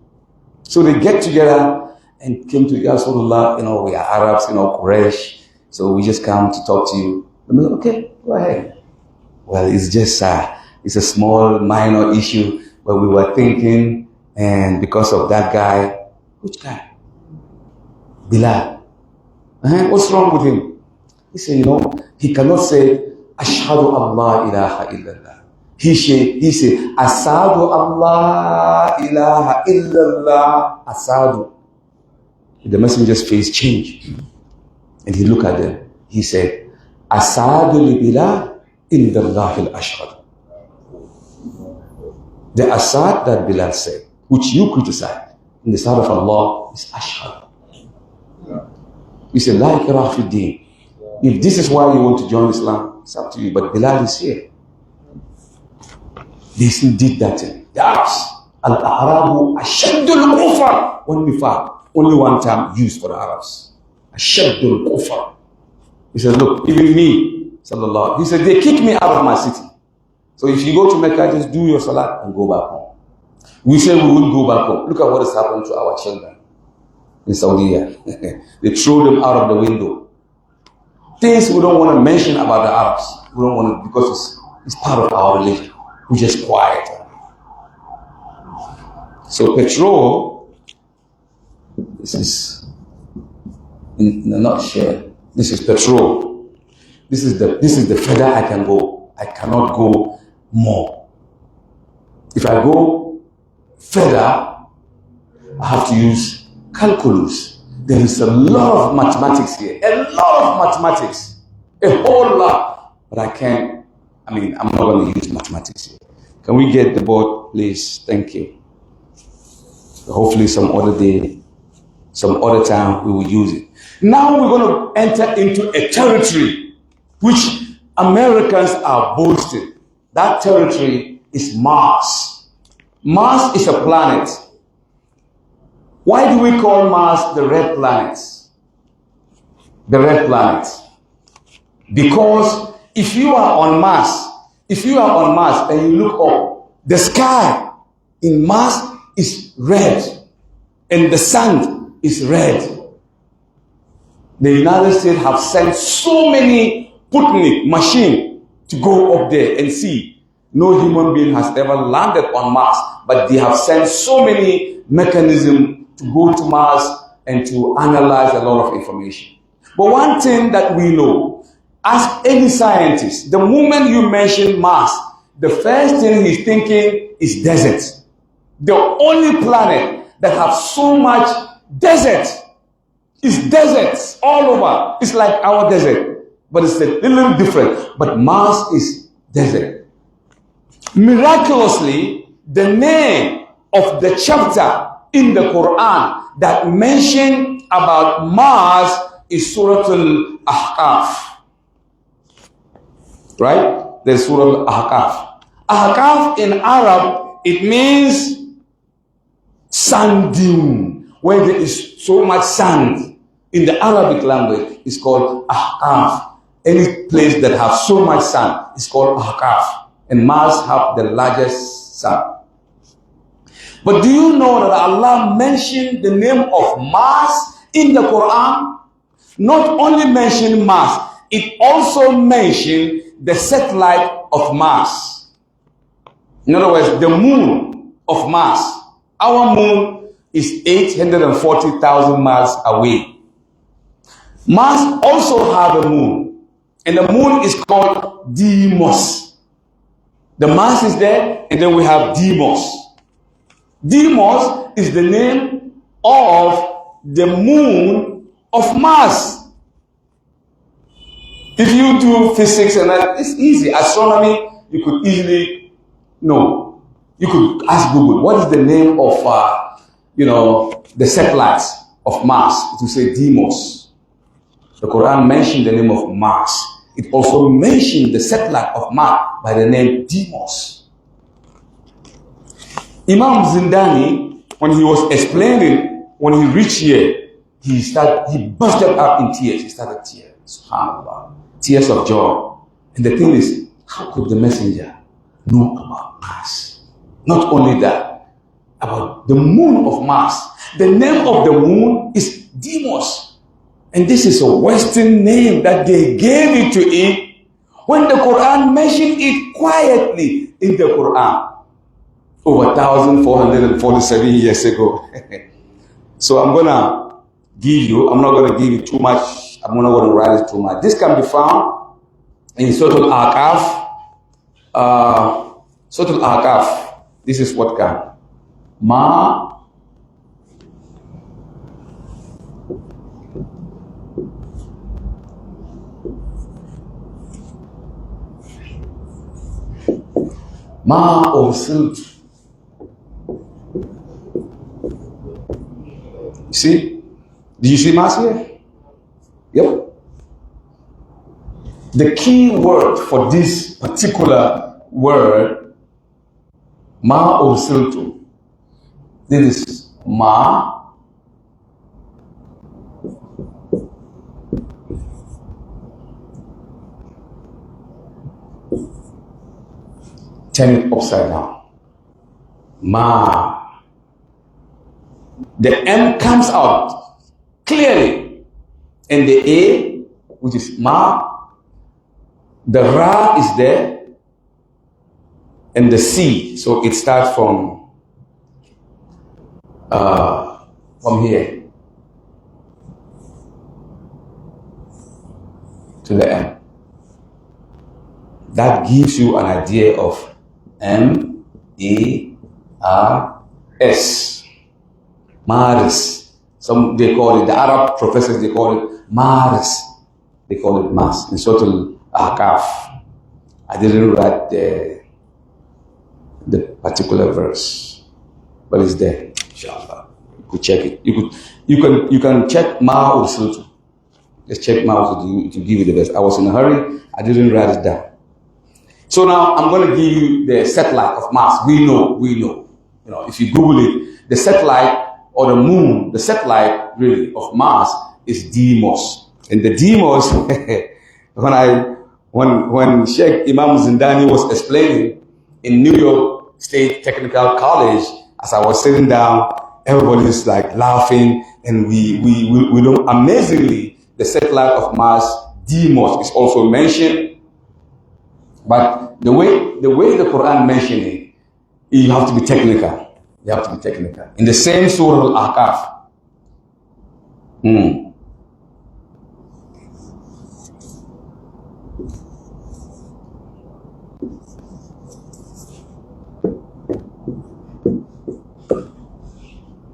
So they get together and came to Ya Rasulullah, we are Arabs, Quraysh. So we just come to talk to you. I'm like, okay, go ahead. Well, it's just it's a small minor issue, but we were thinking, and because of that guy, which guy? Bilal. What's wrong with him? He said, he cannot say, Ashhadu Allah ilaha illallah. He said, Asadu Allah ilaha illallah. Asadu. The messenger's face changed. And he looked at them. He said, Asadu li Bilal indallahi al-ashhad. The Asad that Bilal said, which you criticize, in the sight of Allah, is ashhad. He said, La ikrah fi din. If this is why you want to join Islam, it's up to you. But Bilal is here. They still did that thing. The Arabs, Al-Arabu ashaddul kufar. Only one time used for the Arabs. Ashaddul kufar. He said, look, even me, sallallahu. He said, they kicked me out of my city. So if you go to Mecca, just do your salat and go back home. We say we wouldn't go back home. Look at what has happened to our children in Saudi Arabia. They throw them out of the window. Things we don't want to mention about the Arabs. We don't want to, because it's part of our religion. We just quiet. So petrol, this is in a nutshell. This is petrol. This is the further I can go. I cannot go more. If I go further, I have to use calculus. There is a lot of mathematics here. A lot of mathematics. A whole lot. But I'm not going to use mathematics here. Can we get the board, please? Thank you. Hopefully some other day, some other time, we will use it. Now we're going to enter into a territory which Americans are boasting. That territory is Mars. Mars is a planet. Why do we call Mars the red planet? The red planet. Because if you are on Mars and you look up, the sky in Mars is red and the sun is red. The United States have sent so many Sputnik machines to go up there and see. No human being has ever landed on Mars, but they have sent so many mechanisms to go to Mars and to analyze a lot of information. But one thing that we know, ask any scientist, the moment you mention Mars, the first thing he's thinking is desert. The only planet that has so much desert is deserts all over. It's like our desert, but it's a little different. But Mars is desert. Miraculously, the name of the chapter in the Qur'an that mentioned about Mars is Surah Al-Ahqaf. Right? There's Surah Al-Ahqaf. Ahqaf in Arab It means sand dune, where there is so much sand. In the Arabic language, it's called ahqaf. Any place that has so much sand is called ahqaf. And Mars have the largest sand. But do you know that Allah mentioned the name of Mars in the Quran? Not only mentioned Mars, it also mentioned the satellite of Mars. In other words, the moon of Mars. Our moon is 840,000 miles away. Mars also has a moon, and the moon is called Deimos. The Mars is there, and then we have Deimos. Deimos is the name of the moon of Mars. If you do physics and that, it's easy. Astronomy, you could easily know. You could ask Google, what is the name of, the satellites of Mars? It will say Deimos. The Quran mentioned the name of Mars. It also mentioned the satellite of Mars by the name Deimos. Imam Zindani, when he was explaining, when he reached here, he bursted out in tears. He started tears. SubhanAllah. Tears of joy. And the thing is, how could the messenger know about Mars? Not only that, about the moon of Mars. The name of the moon is Deimos. And this is a Western name that they gave it to it when the Quran mentioned it quietly in the Quran. Over 1,447 years ago. So I'm not going to give you too much. I'm not going to write it too much. This can be found in Surah Al-Aqaf. Surah Al-Aqaf. This is what can. Ma ursiltu. See? Do you see Mars here? Yep. The key word for this particular word, ma ursiltu. This is ma turn it upside down. Ma. The M comes out clearly. And the A, which is Ma, the Ra is there, and the C. So it starts from here to the M. That gives you an idea of M-A-R-S. Mars. Some they call it, the Arab professors, they call it Mars. They call it Mars. In Surah Al-Ahqaf. I didn't write the particular verse, but it's there. Inshallah, you could check it. You can check Ma Ursiltu. Just check Ma Ursiltu to give you the verse. I was in a hurry. I didn't write it down. So now I'm going to give you the satellite of Mars. We know. If you Google it, the satellite or the moon, the satellite really of Mars is Deimos. And the Deimos, when Sheikh Imam Zindani was explaining in New York State Technical College, as I was sitting down, everybody's like laughing, and we know amazingly the satellite of Mars, Deimos, is also mentioned. But the way the Quran mentioned it, you have to be technical. You have to be technical. In the same Surah Al-Ahqaf.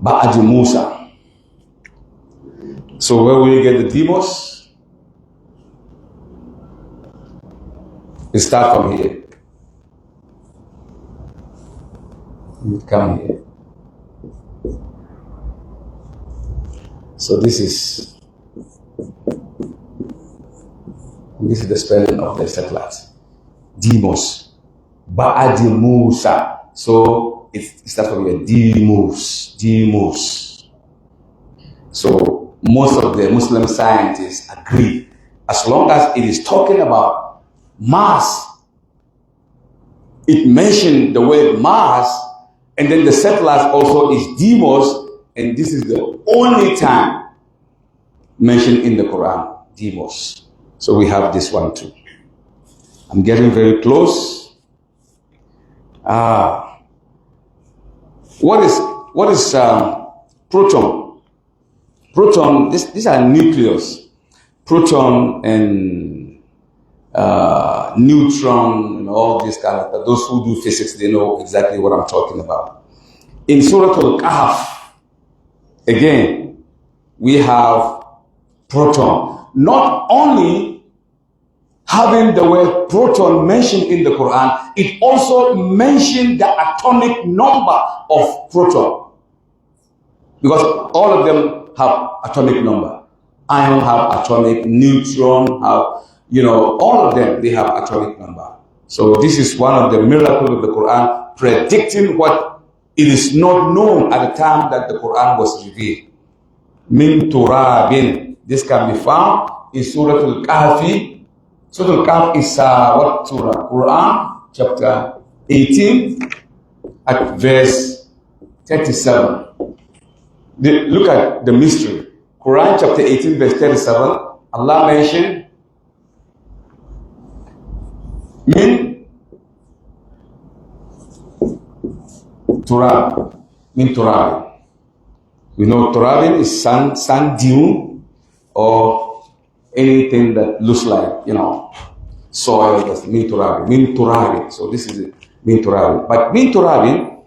Ba'ad Musa. So where will you get the Deimos? You start from here. You come here. So this is the spelling of the satellite. Deimos. Ba'ad Musa. So it starts from here, demos. So most of the Muslim scientists agree, as long as it is talking about Mars, it mentioned the word Mars, and then the settlers also is demos, and this is the only time mentioned in the Quran, demos. So we have this one too. I'm getting very close. What is proton? Proton, these are nucleus. Proton and neutron and all these kind of, those who do physics, they know exactly what I'm talking about. In Surah Al-Kahf, again, we have proton. Not only having the word proton mentioned in the Quran, it also mentioned the atomic number of proton. Because all of them have atomic number. Ion have atomic, neutron have, all of them, they have atomic number. So this is one of the miracles of the Quran, predicting what it is not known at the time that the Quran was revealed. Min turabin. This can be found in Surah Al-Kahfi. Surah Al-Kahf is what surah? Quran chapter 18 at verse 37. Look at the mystery. Quran chapter 18 verse 37. Allah mentioned min turab. Min turab. We know turabin is sand dune or anything that looks like, soil. That's min turabin. Min turabin. So this is it. Min turabin. But min turabin,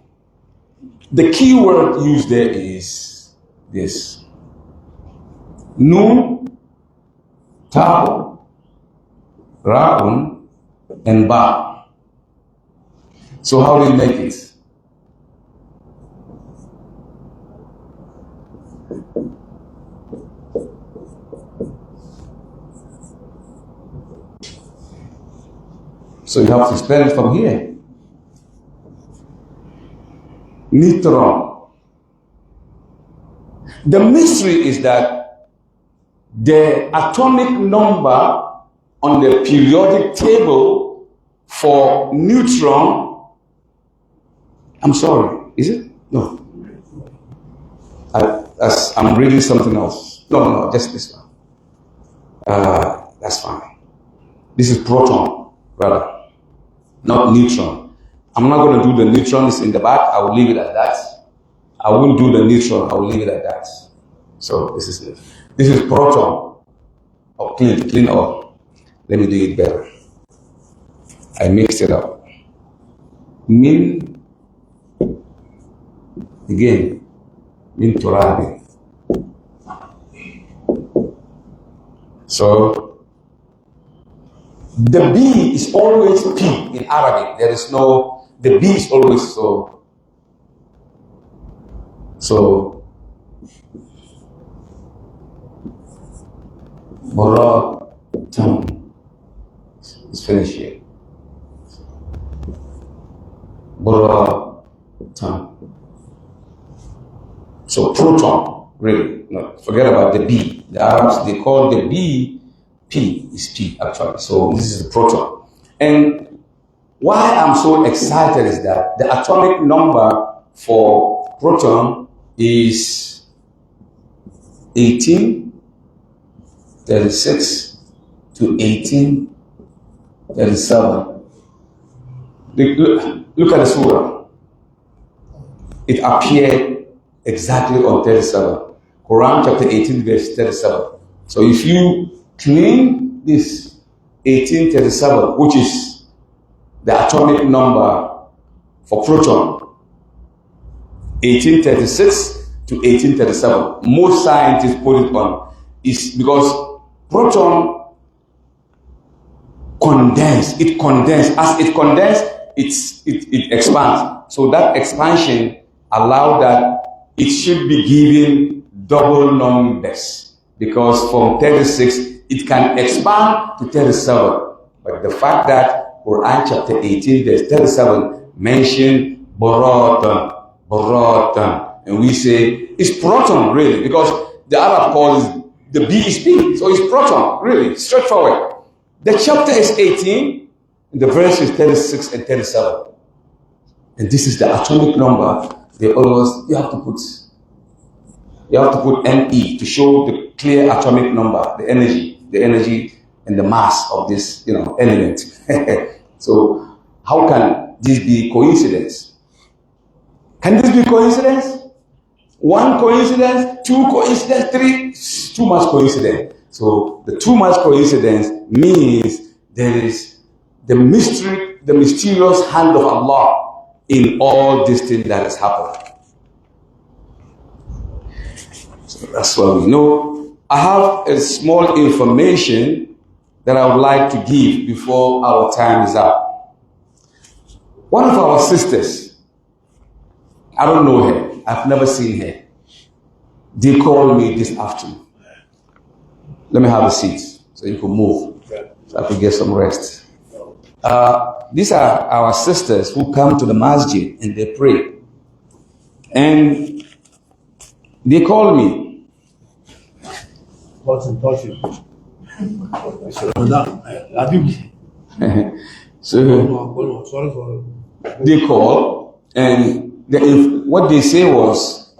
the key word used there is this. Nun, ta, ra'un, and ba. So how do you make it? So you have to spell it from here. Neutron. The mystery is that the atomic number on the periodic table for neutron, I'm sorry, is it? No. I'm reading something else. No, just this one. That's fine. This is proton, rather, not neutron. I'm not going to do the neutron, it's in the back. I will leave it at that. I won't do the neutron, I will leave it at that. So this is it. This is proton. Oh, clean up. Let me do it better. I mixed it up. Min, again, min turabi. So the B is always P in Arabic. There is no, the B is always so Proton. Let's finish here. Proton. So proton, really. No, forget about the B. The Arabs, they call the B P, is P actually. So this is the proton. And why I'm so excited is that the atomic number for proton is 1836 to 1837. Look at the surah. It appeared exactly on 37. Quran chapter 18 verse 37. So if you clean this 1837, which is the atomic number for proton, 1836 to 1837, most scientists put it on, is because proton condense. It condenses. As it condenses, it expands. So that expansion allowed that it should be given double numbers, because from 36 it can expand to 37. But the fact that Quran chapter 18 verse 37 mentioned Proton. And we say, it's proton, really, because the Arab calls the B is P. So it's proton, really, straightforward. The chapter is 18, and the verse is 36 and 37. And this is the atomic number. You have to put ME to show the clear atomic number, the energy and the mass of this, element. So how can this be coincidence? Can this be coincidence? One coincidence, two coincidence, three, too much coincidence. So the too much coincidence means there is the mysterious hand of Allah in all this thing that has happened. So that's what we know. I have a small information that I would like to give before our time is up. One of our sisters, I don't know her. I've never seen her. They called me this afternoon. Let me have a seat so you can move, so I can get some rest. These are our sisters who come to the masjid and they pray. And they call me. So they call, and what they say was,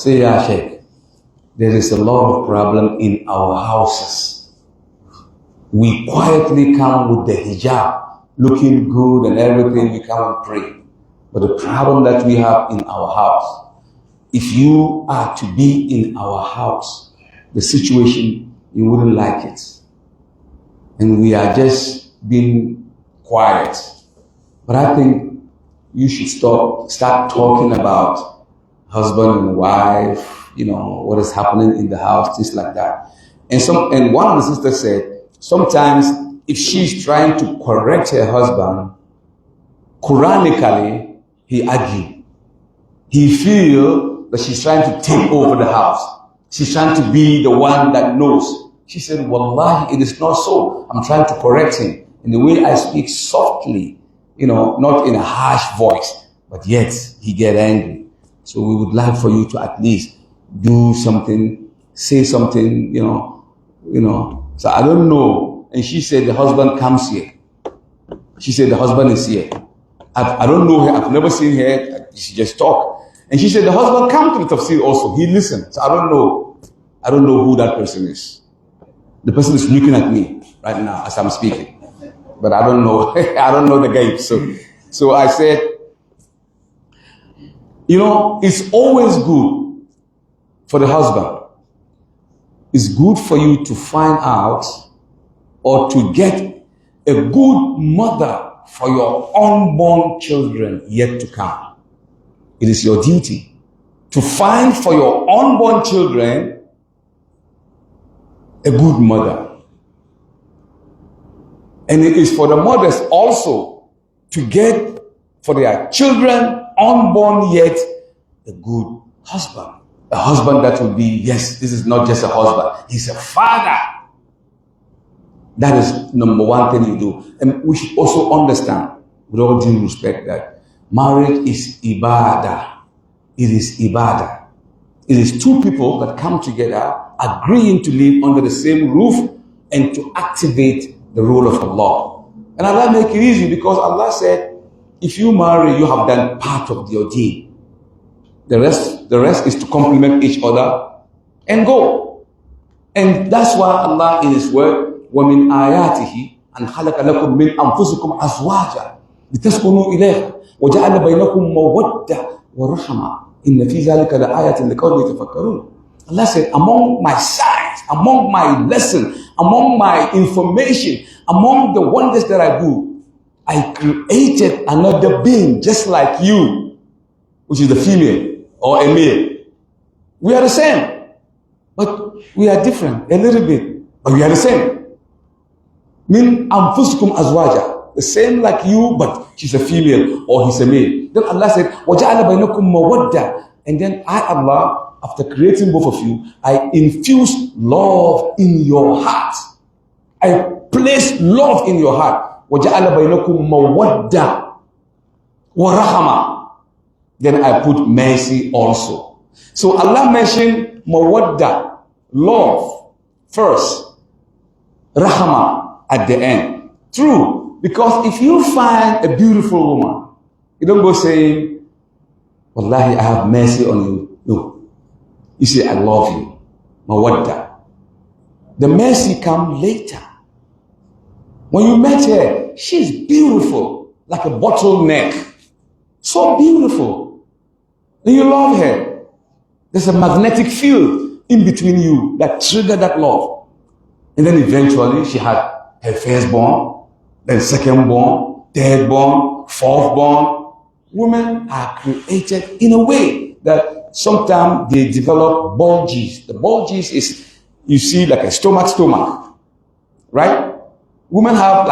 "Ya Sheikh, there is a lot of problem in our houses. We quietly come with the hijab, looking good and everything, we come and pray. But the problem that we have in our house, if you are to be in our house, the situation, you wouldn't like it. And we are just being quiet. But I think you should start talking about husband and wife, what is happening in the house, things like that." And one of the sisters said, sometimes if she's trying to correct her husband, Quranically, he argue. He feel that she's trying to take over the house. She's trying to be the one that knows. She said, "Wallahi, it is not so. I'm trying to correct him in the way I speak softly, not in a harsh voice, but yet he get angry. So we would like for you to at least do something, say something, So I don't know." And she said the husband comes here. She said the husband is here. I don't know her. I've never seen her. She just talk. And she said the husband come to the tafsir also. He listens. So I don't know who that person is. The person is looking at me right now as I'm speaking. But I don't know. I don't know the game. So I said, it's always good for the husband. It's good for you to find out or to get a good mother for your unborn children yet to come. It is your duty to find for your unborn children a good mother. And it is for the mothers also to get for their children unborn yet a good husband. A husband that will be, yes, this is not just a husband, he's a father. That is number one thing you do. And we should also understand, with all due respect, that marriage is ibadah. It is ibadah. It is two people that come together, agreeing to live under the same roof and to activate the rule of Allah. And Allah make it easy because Allah said, if you marry, you have done part of your deen. The rest is to complement each other and go. And that's why Allah in His word, وَمِنْ آيَاتِهِ أَنْ خَلَقَ لَكُم مِّنْ أَنفُسِكُمْ أَزْوَاجًا لِتَسْكُنُوا إِلَيْهَا وَجَعَلَ بَيْنَكُم مَّوَدَّةً وَرَحْمَةً إِنَّ فِي ذَلِكَ لَآيَةٍ لِقَوْمٍ يَتَفَكَّرُونَ. Allah said, among my signs, among my lesson, among my information, among the wonders that I do, I created another being just like you, which is the female or a male. We are the same, but we are different a little bit, but we are the same. Min anfusikum azwaja, the same like you, but she's a female or he's a male. Then Allah said, وَجَعَلَ بَيْنَكُمْ مَوَدَّةً. And then I, Allah, after creating both of you, I infused love in your heart. I placed love in your heart. وَجَعَلَ بَيْنَكُمْ مَوَدَّةً. wa rahma. Then I put mercy also. So Allah mentioned mawadda, love, first, rahma at the end. True, because if you find a beautiful woman, you don't go saying, wallahi, I have mercy on you. No. You say, I love you. Mawadda. The mercy comes later. When you met her, she's beautiful, like a bottleneck. So beautiful. And you love her. There's a magnetic field in between you that triggered that love. And then eventually she had her firstborn, then secondborn, thirdborn, fourthborn. Women are created in a way that sometimes they develop bulges. The bulges is, you see, like a stomach, right? Women have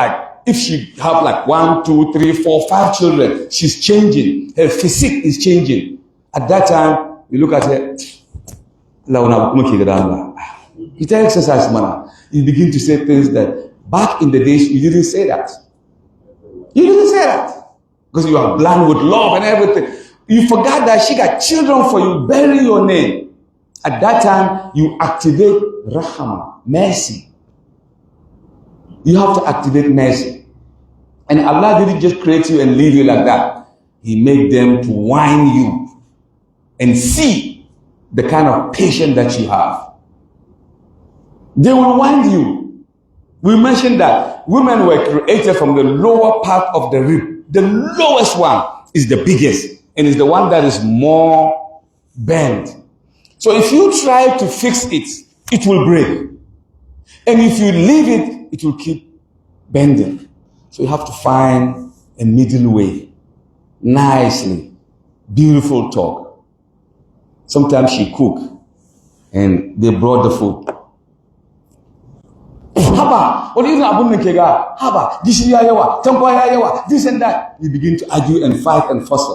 if she have 1, 2, 3, 4, 5 children, she's changing. Her physique is changing. At that time, you look at her, you tell exercise, man. You begin to say things that back in the days, you didn't say that. You didn't say that. Because you are blind with love and everything. You forgot that she got children for you, bury your name. At that time, you activate rahmah, mercy. You have to activate mercy. And Allah didn't just create you and leave you like that. He made them to wine you and see the kind of patience that you have. They will wine you. We mentioned that women were created from the lower part of the rib. The lowest one is the biggest and is the one that is more bent. So if you try to fix it, it will break. And if you leave it, it will keep bending. So you have to find a middle way. Nicely. Beautiful talk. Sometimes she cook and they brought the food. Haba, what do you know about Nikega? Haba, this and that. You begin to argue and fight and fuss.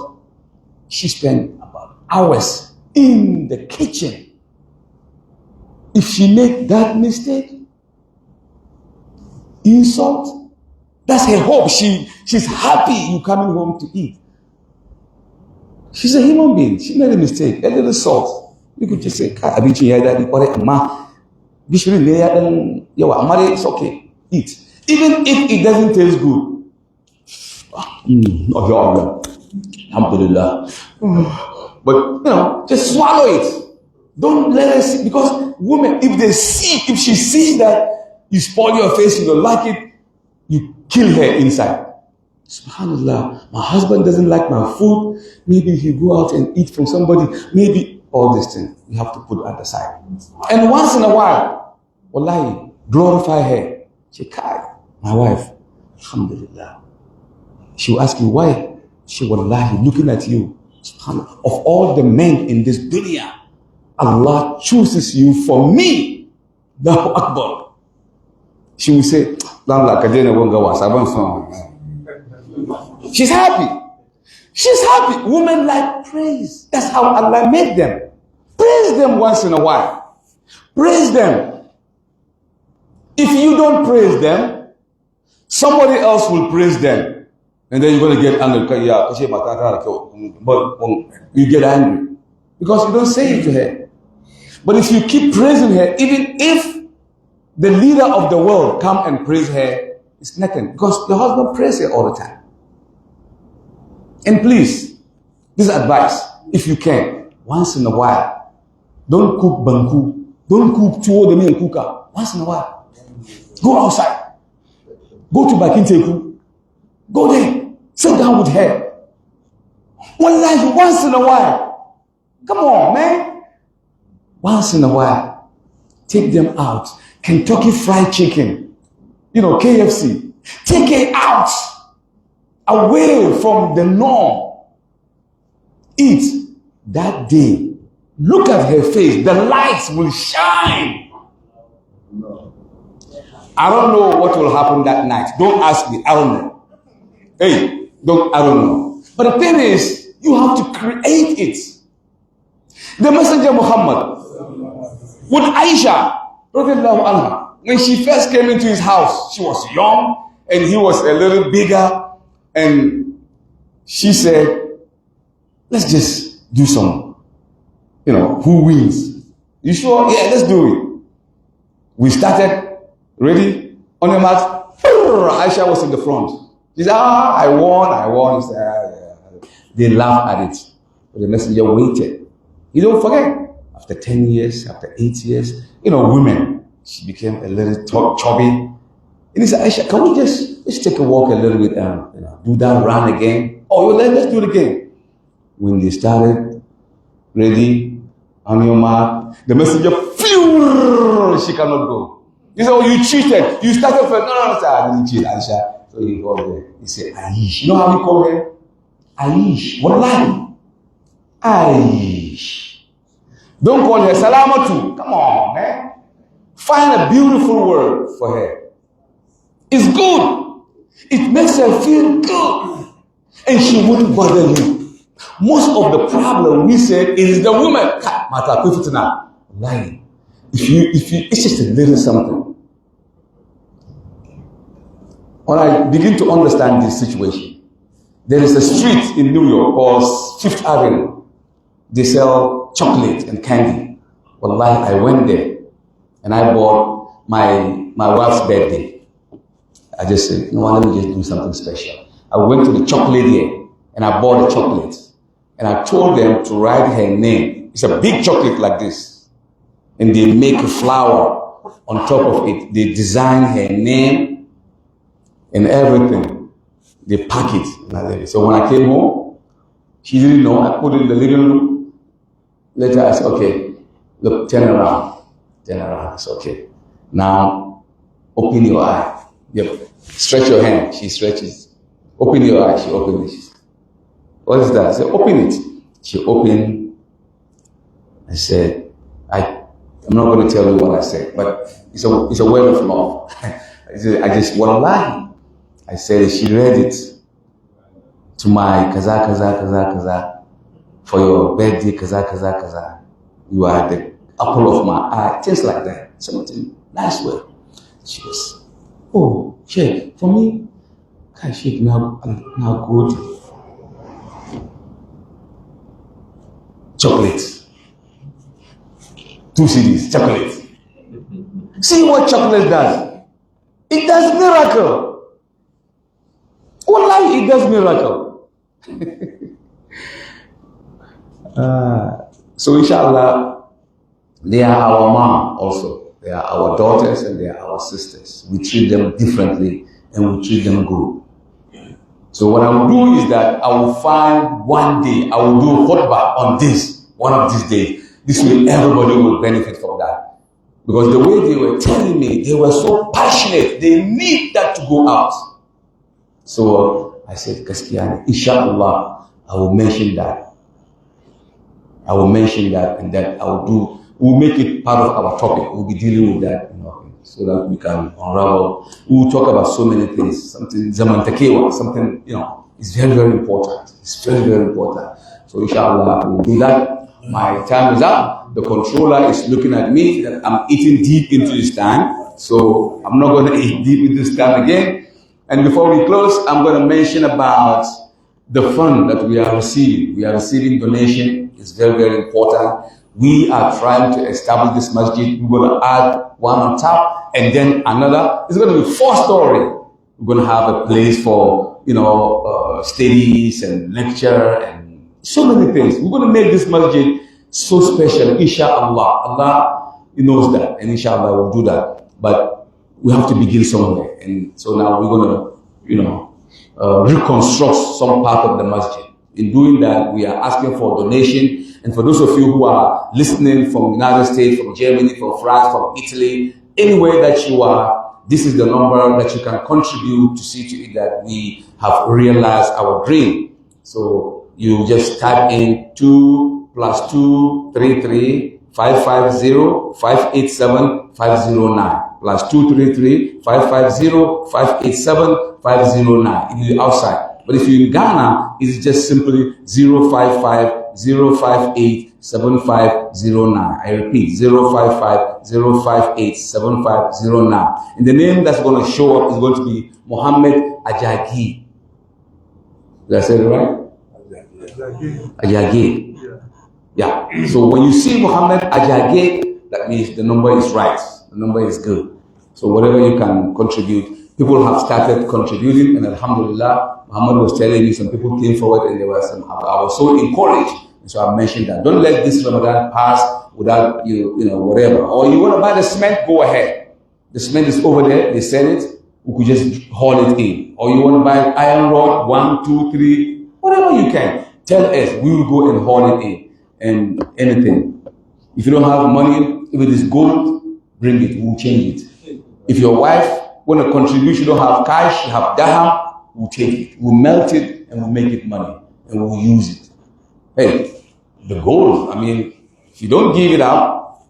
She spent about hours in the kitchen. If she make that mistake, insult, that's her hope. She's happy you coming home to eat. She's a human being. She made a mistake. A little salt. You could just say, it's okay. Eat. Even if it doesn't taste good. Alhamdulillah. But just swallow it. Don't let her see, because women, if she sees that you spoil your face, you don't like it, you kill her inside. Subhanallah, my husband doesn't like my food. Maybe he go out and eat from somebody. Maybe all these things you have to put at the side. And once in a while, wallahi, glorify her. She cried, my wife, alhamdulillah. She will ask you why. She wallahi, looking at you. Subhanallah, of all the men in this dunya, Allah chooses you for me. Allahu Akbar. She will say, she's happy. She's happy. Women like praise. That's how Allah made them. Praise them once in a while. Praise them. If you don't praise them, somebody else will praise them. And then you're going to get angry. But you get angry. Because you don't say it to her. But if you keep praising her, even if the leader of the world come and praise her, it's nothing. Because the husband praise her all the time. And please, this advice, if you can, once in a while, don't cook banku. Don't cook tuwo de and kuka. Once in a while. Go outside. Go to Bakinteku. Go there. Sit down with her. One life, once in a while. Come on, man. Once in a while. Take them out. Kentucky Fried Chicken. KFC. Take it out. Away from the norm. Eat that day. Look at her face. The lights will shine. I don't know what will happen that night. Don't ask me. I don't know. I don't know. But the thing is, you have to create it. The Messenger Mohammed with Aisha, radiallahu anha, when she first came into his house, she was young and he was a little bigger. And she said, let's just do some, who wins? You sure? Yeah, let's do it. We started, ready? On your mat, Aisha was in the front. She said, I won. He said, yeah. They laughed at it. But the messenger waited. You don't forget, after 10 years, after 8 years, women, she became a little chubby. And he said, Aisha, can we let's take a walk a little bit and do that run again? Oh, let's do it again. When they started, ready, on your mark, the messenger, phew, she cannot go. He said, oh, you cheated. You started first. No, sir, I didn't cheat, Aisha. So he called her. He said, Aish. You know how he called her? Aish. Wallahi. Aish. Don't call her Salamatu. Come on, man. Find a beautiful word for her. It's good. It makes her feel good. And she wouldn't bother you. Most of the problem, we said, is the woman. Lying. If you, it's just a little something. When I begin to understand this situation, there is a street in New York called Fifth Avenue. They sell chocolate and candy. Wallahi, I went there and I bought my wife's birthday. I just said, let me just do something special. I went to the chocolate here and I bought a chocolate. And I told them to write her name. It's a big chocolate like this. And they make a flower on top of it. They design her name and everything. They pack it. So when I came home, she didn't know. I put it in the living room. Later I said, okay, look, turn around. Turn around. It's okay. Now, open your eye. Yep. Stretch your hand. She stretches. Open your eye. She opens it. What is that? I said, open it. She opened. I said, I'm not going to tell you what I said, but it's a word of love. I just, wallahi. I said, she read it to my kaza, for your birthday, kaza. You are the apple of my eye. Things like that. Something nice word. She was, oh, Sheikh, for me, Sheikh, now good. Chocolate. 2 CDs, chocolate. See what chocolate does. It does miracle. Wallahi, it does miracle. So inshallah, they are our mom also. They are our daughters and they are our sisters. We treat them differently and we treat them good. So what I will do is that I will find one day, I will do a khutbah on this, one of these days. This way everybody will benefit from that. Because the way they were telling me, they were so passionate, they need that to go out. So I said, Kaskiani, inshallah, I will mention that. I will mention that and that I will do, we'll make it part of our topic. We'll be dealing with that, so that we can unravel. We'll talk about so many things. Something zaman takewa, something, it's very, very important. It's very, very important. So inshallah, we'll do that. My time is up. The controller is looking at me that I'm eating deep into this time. So I'm not going to eat deep into this time again. And before we close, I'm going to mention about the fund that we are receiving. We are receiving donation. It's very, very important. We are trying to establish this masjid. We're going to add one on top and then another. It's going to be 4-story. We're going to have a place for, studies and lecture and so many things. We're going to make this masjid so special, inshallah. Allah, He knows that, and inshallah we'll do that. But we have to begin somewhere. And so now we're going to, reconstruct some part of the masjid. In doing that, we are asking for donation. And for those of you who are listening from the United States, from Germany, from France, from Italy, anywhere that you are, this is the number that you can contribute to see to it that we have realized our dream. So you just type in 2 + 2 33 550 587 509 +2 33 550 587 509. It will be outside. But if you're in Ghana, it's just simply 055 058 7509. I repeat, 055 058 7509. And the name that's going to show up is going to be Mohammed Ajagi. Did I say it right? Ajage. Yeah. So when you see Muhammad Ajage, that means the number is right. The number is good. So whatever you can contribute, people have started contributing, and Alhamdulillah, Muhammad was telling me some people came forward and there were some. I was so encouraged. So I mentioned that. Don't let this Ramadan pass without you know, whatever. Or you want to buy the cement, go ahead. The cement is over there, they sell it, we could just haul it in. Or you want to buy iron rod, 1, 2, 3, whatever you can. Tell us, we will go and haul it in. And anything. If you don't have money, if it is gold, bring it, we'll change it. If your wife want to contribute, you don't have cash, you have dirham, we'll take it. We'll melt it and we'll make it money. And we'll use it. Hey, the gold, I mean, if you don't give it up,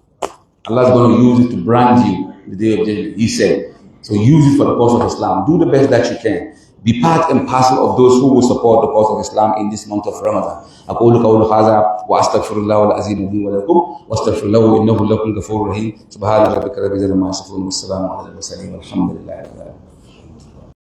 Allah's going to use it to brand you the day of judgment. He said, so use it for the cause of Islam. Do the best that you can. Be part and parcel of those who will support the cause of Islam in this month of Ramadan. أقول قولي هذا وأستغفر الله العظيم لي ولكم واستغفر الله إنه لكم غفور رحيم سبحان ربك رب العزة عما يصفون والسلام على المرسلين والحمد لله رب العالمين.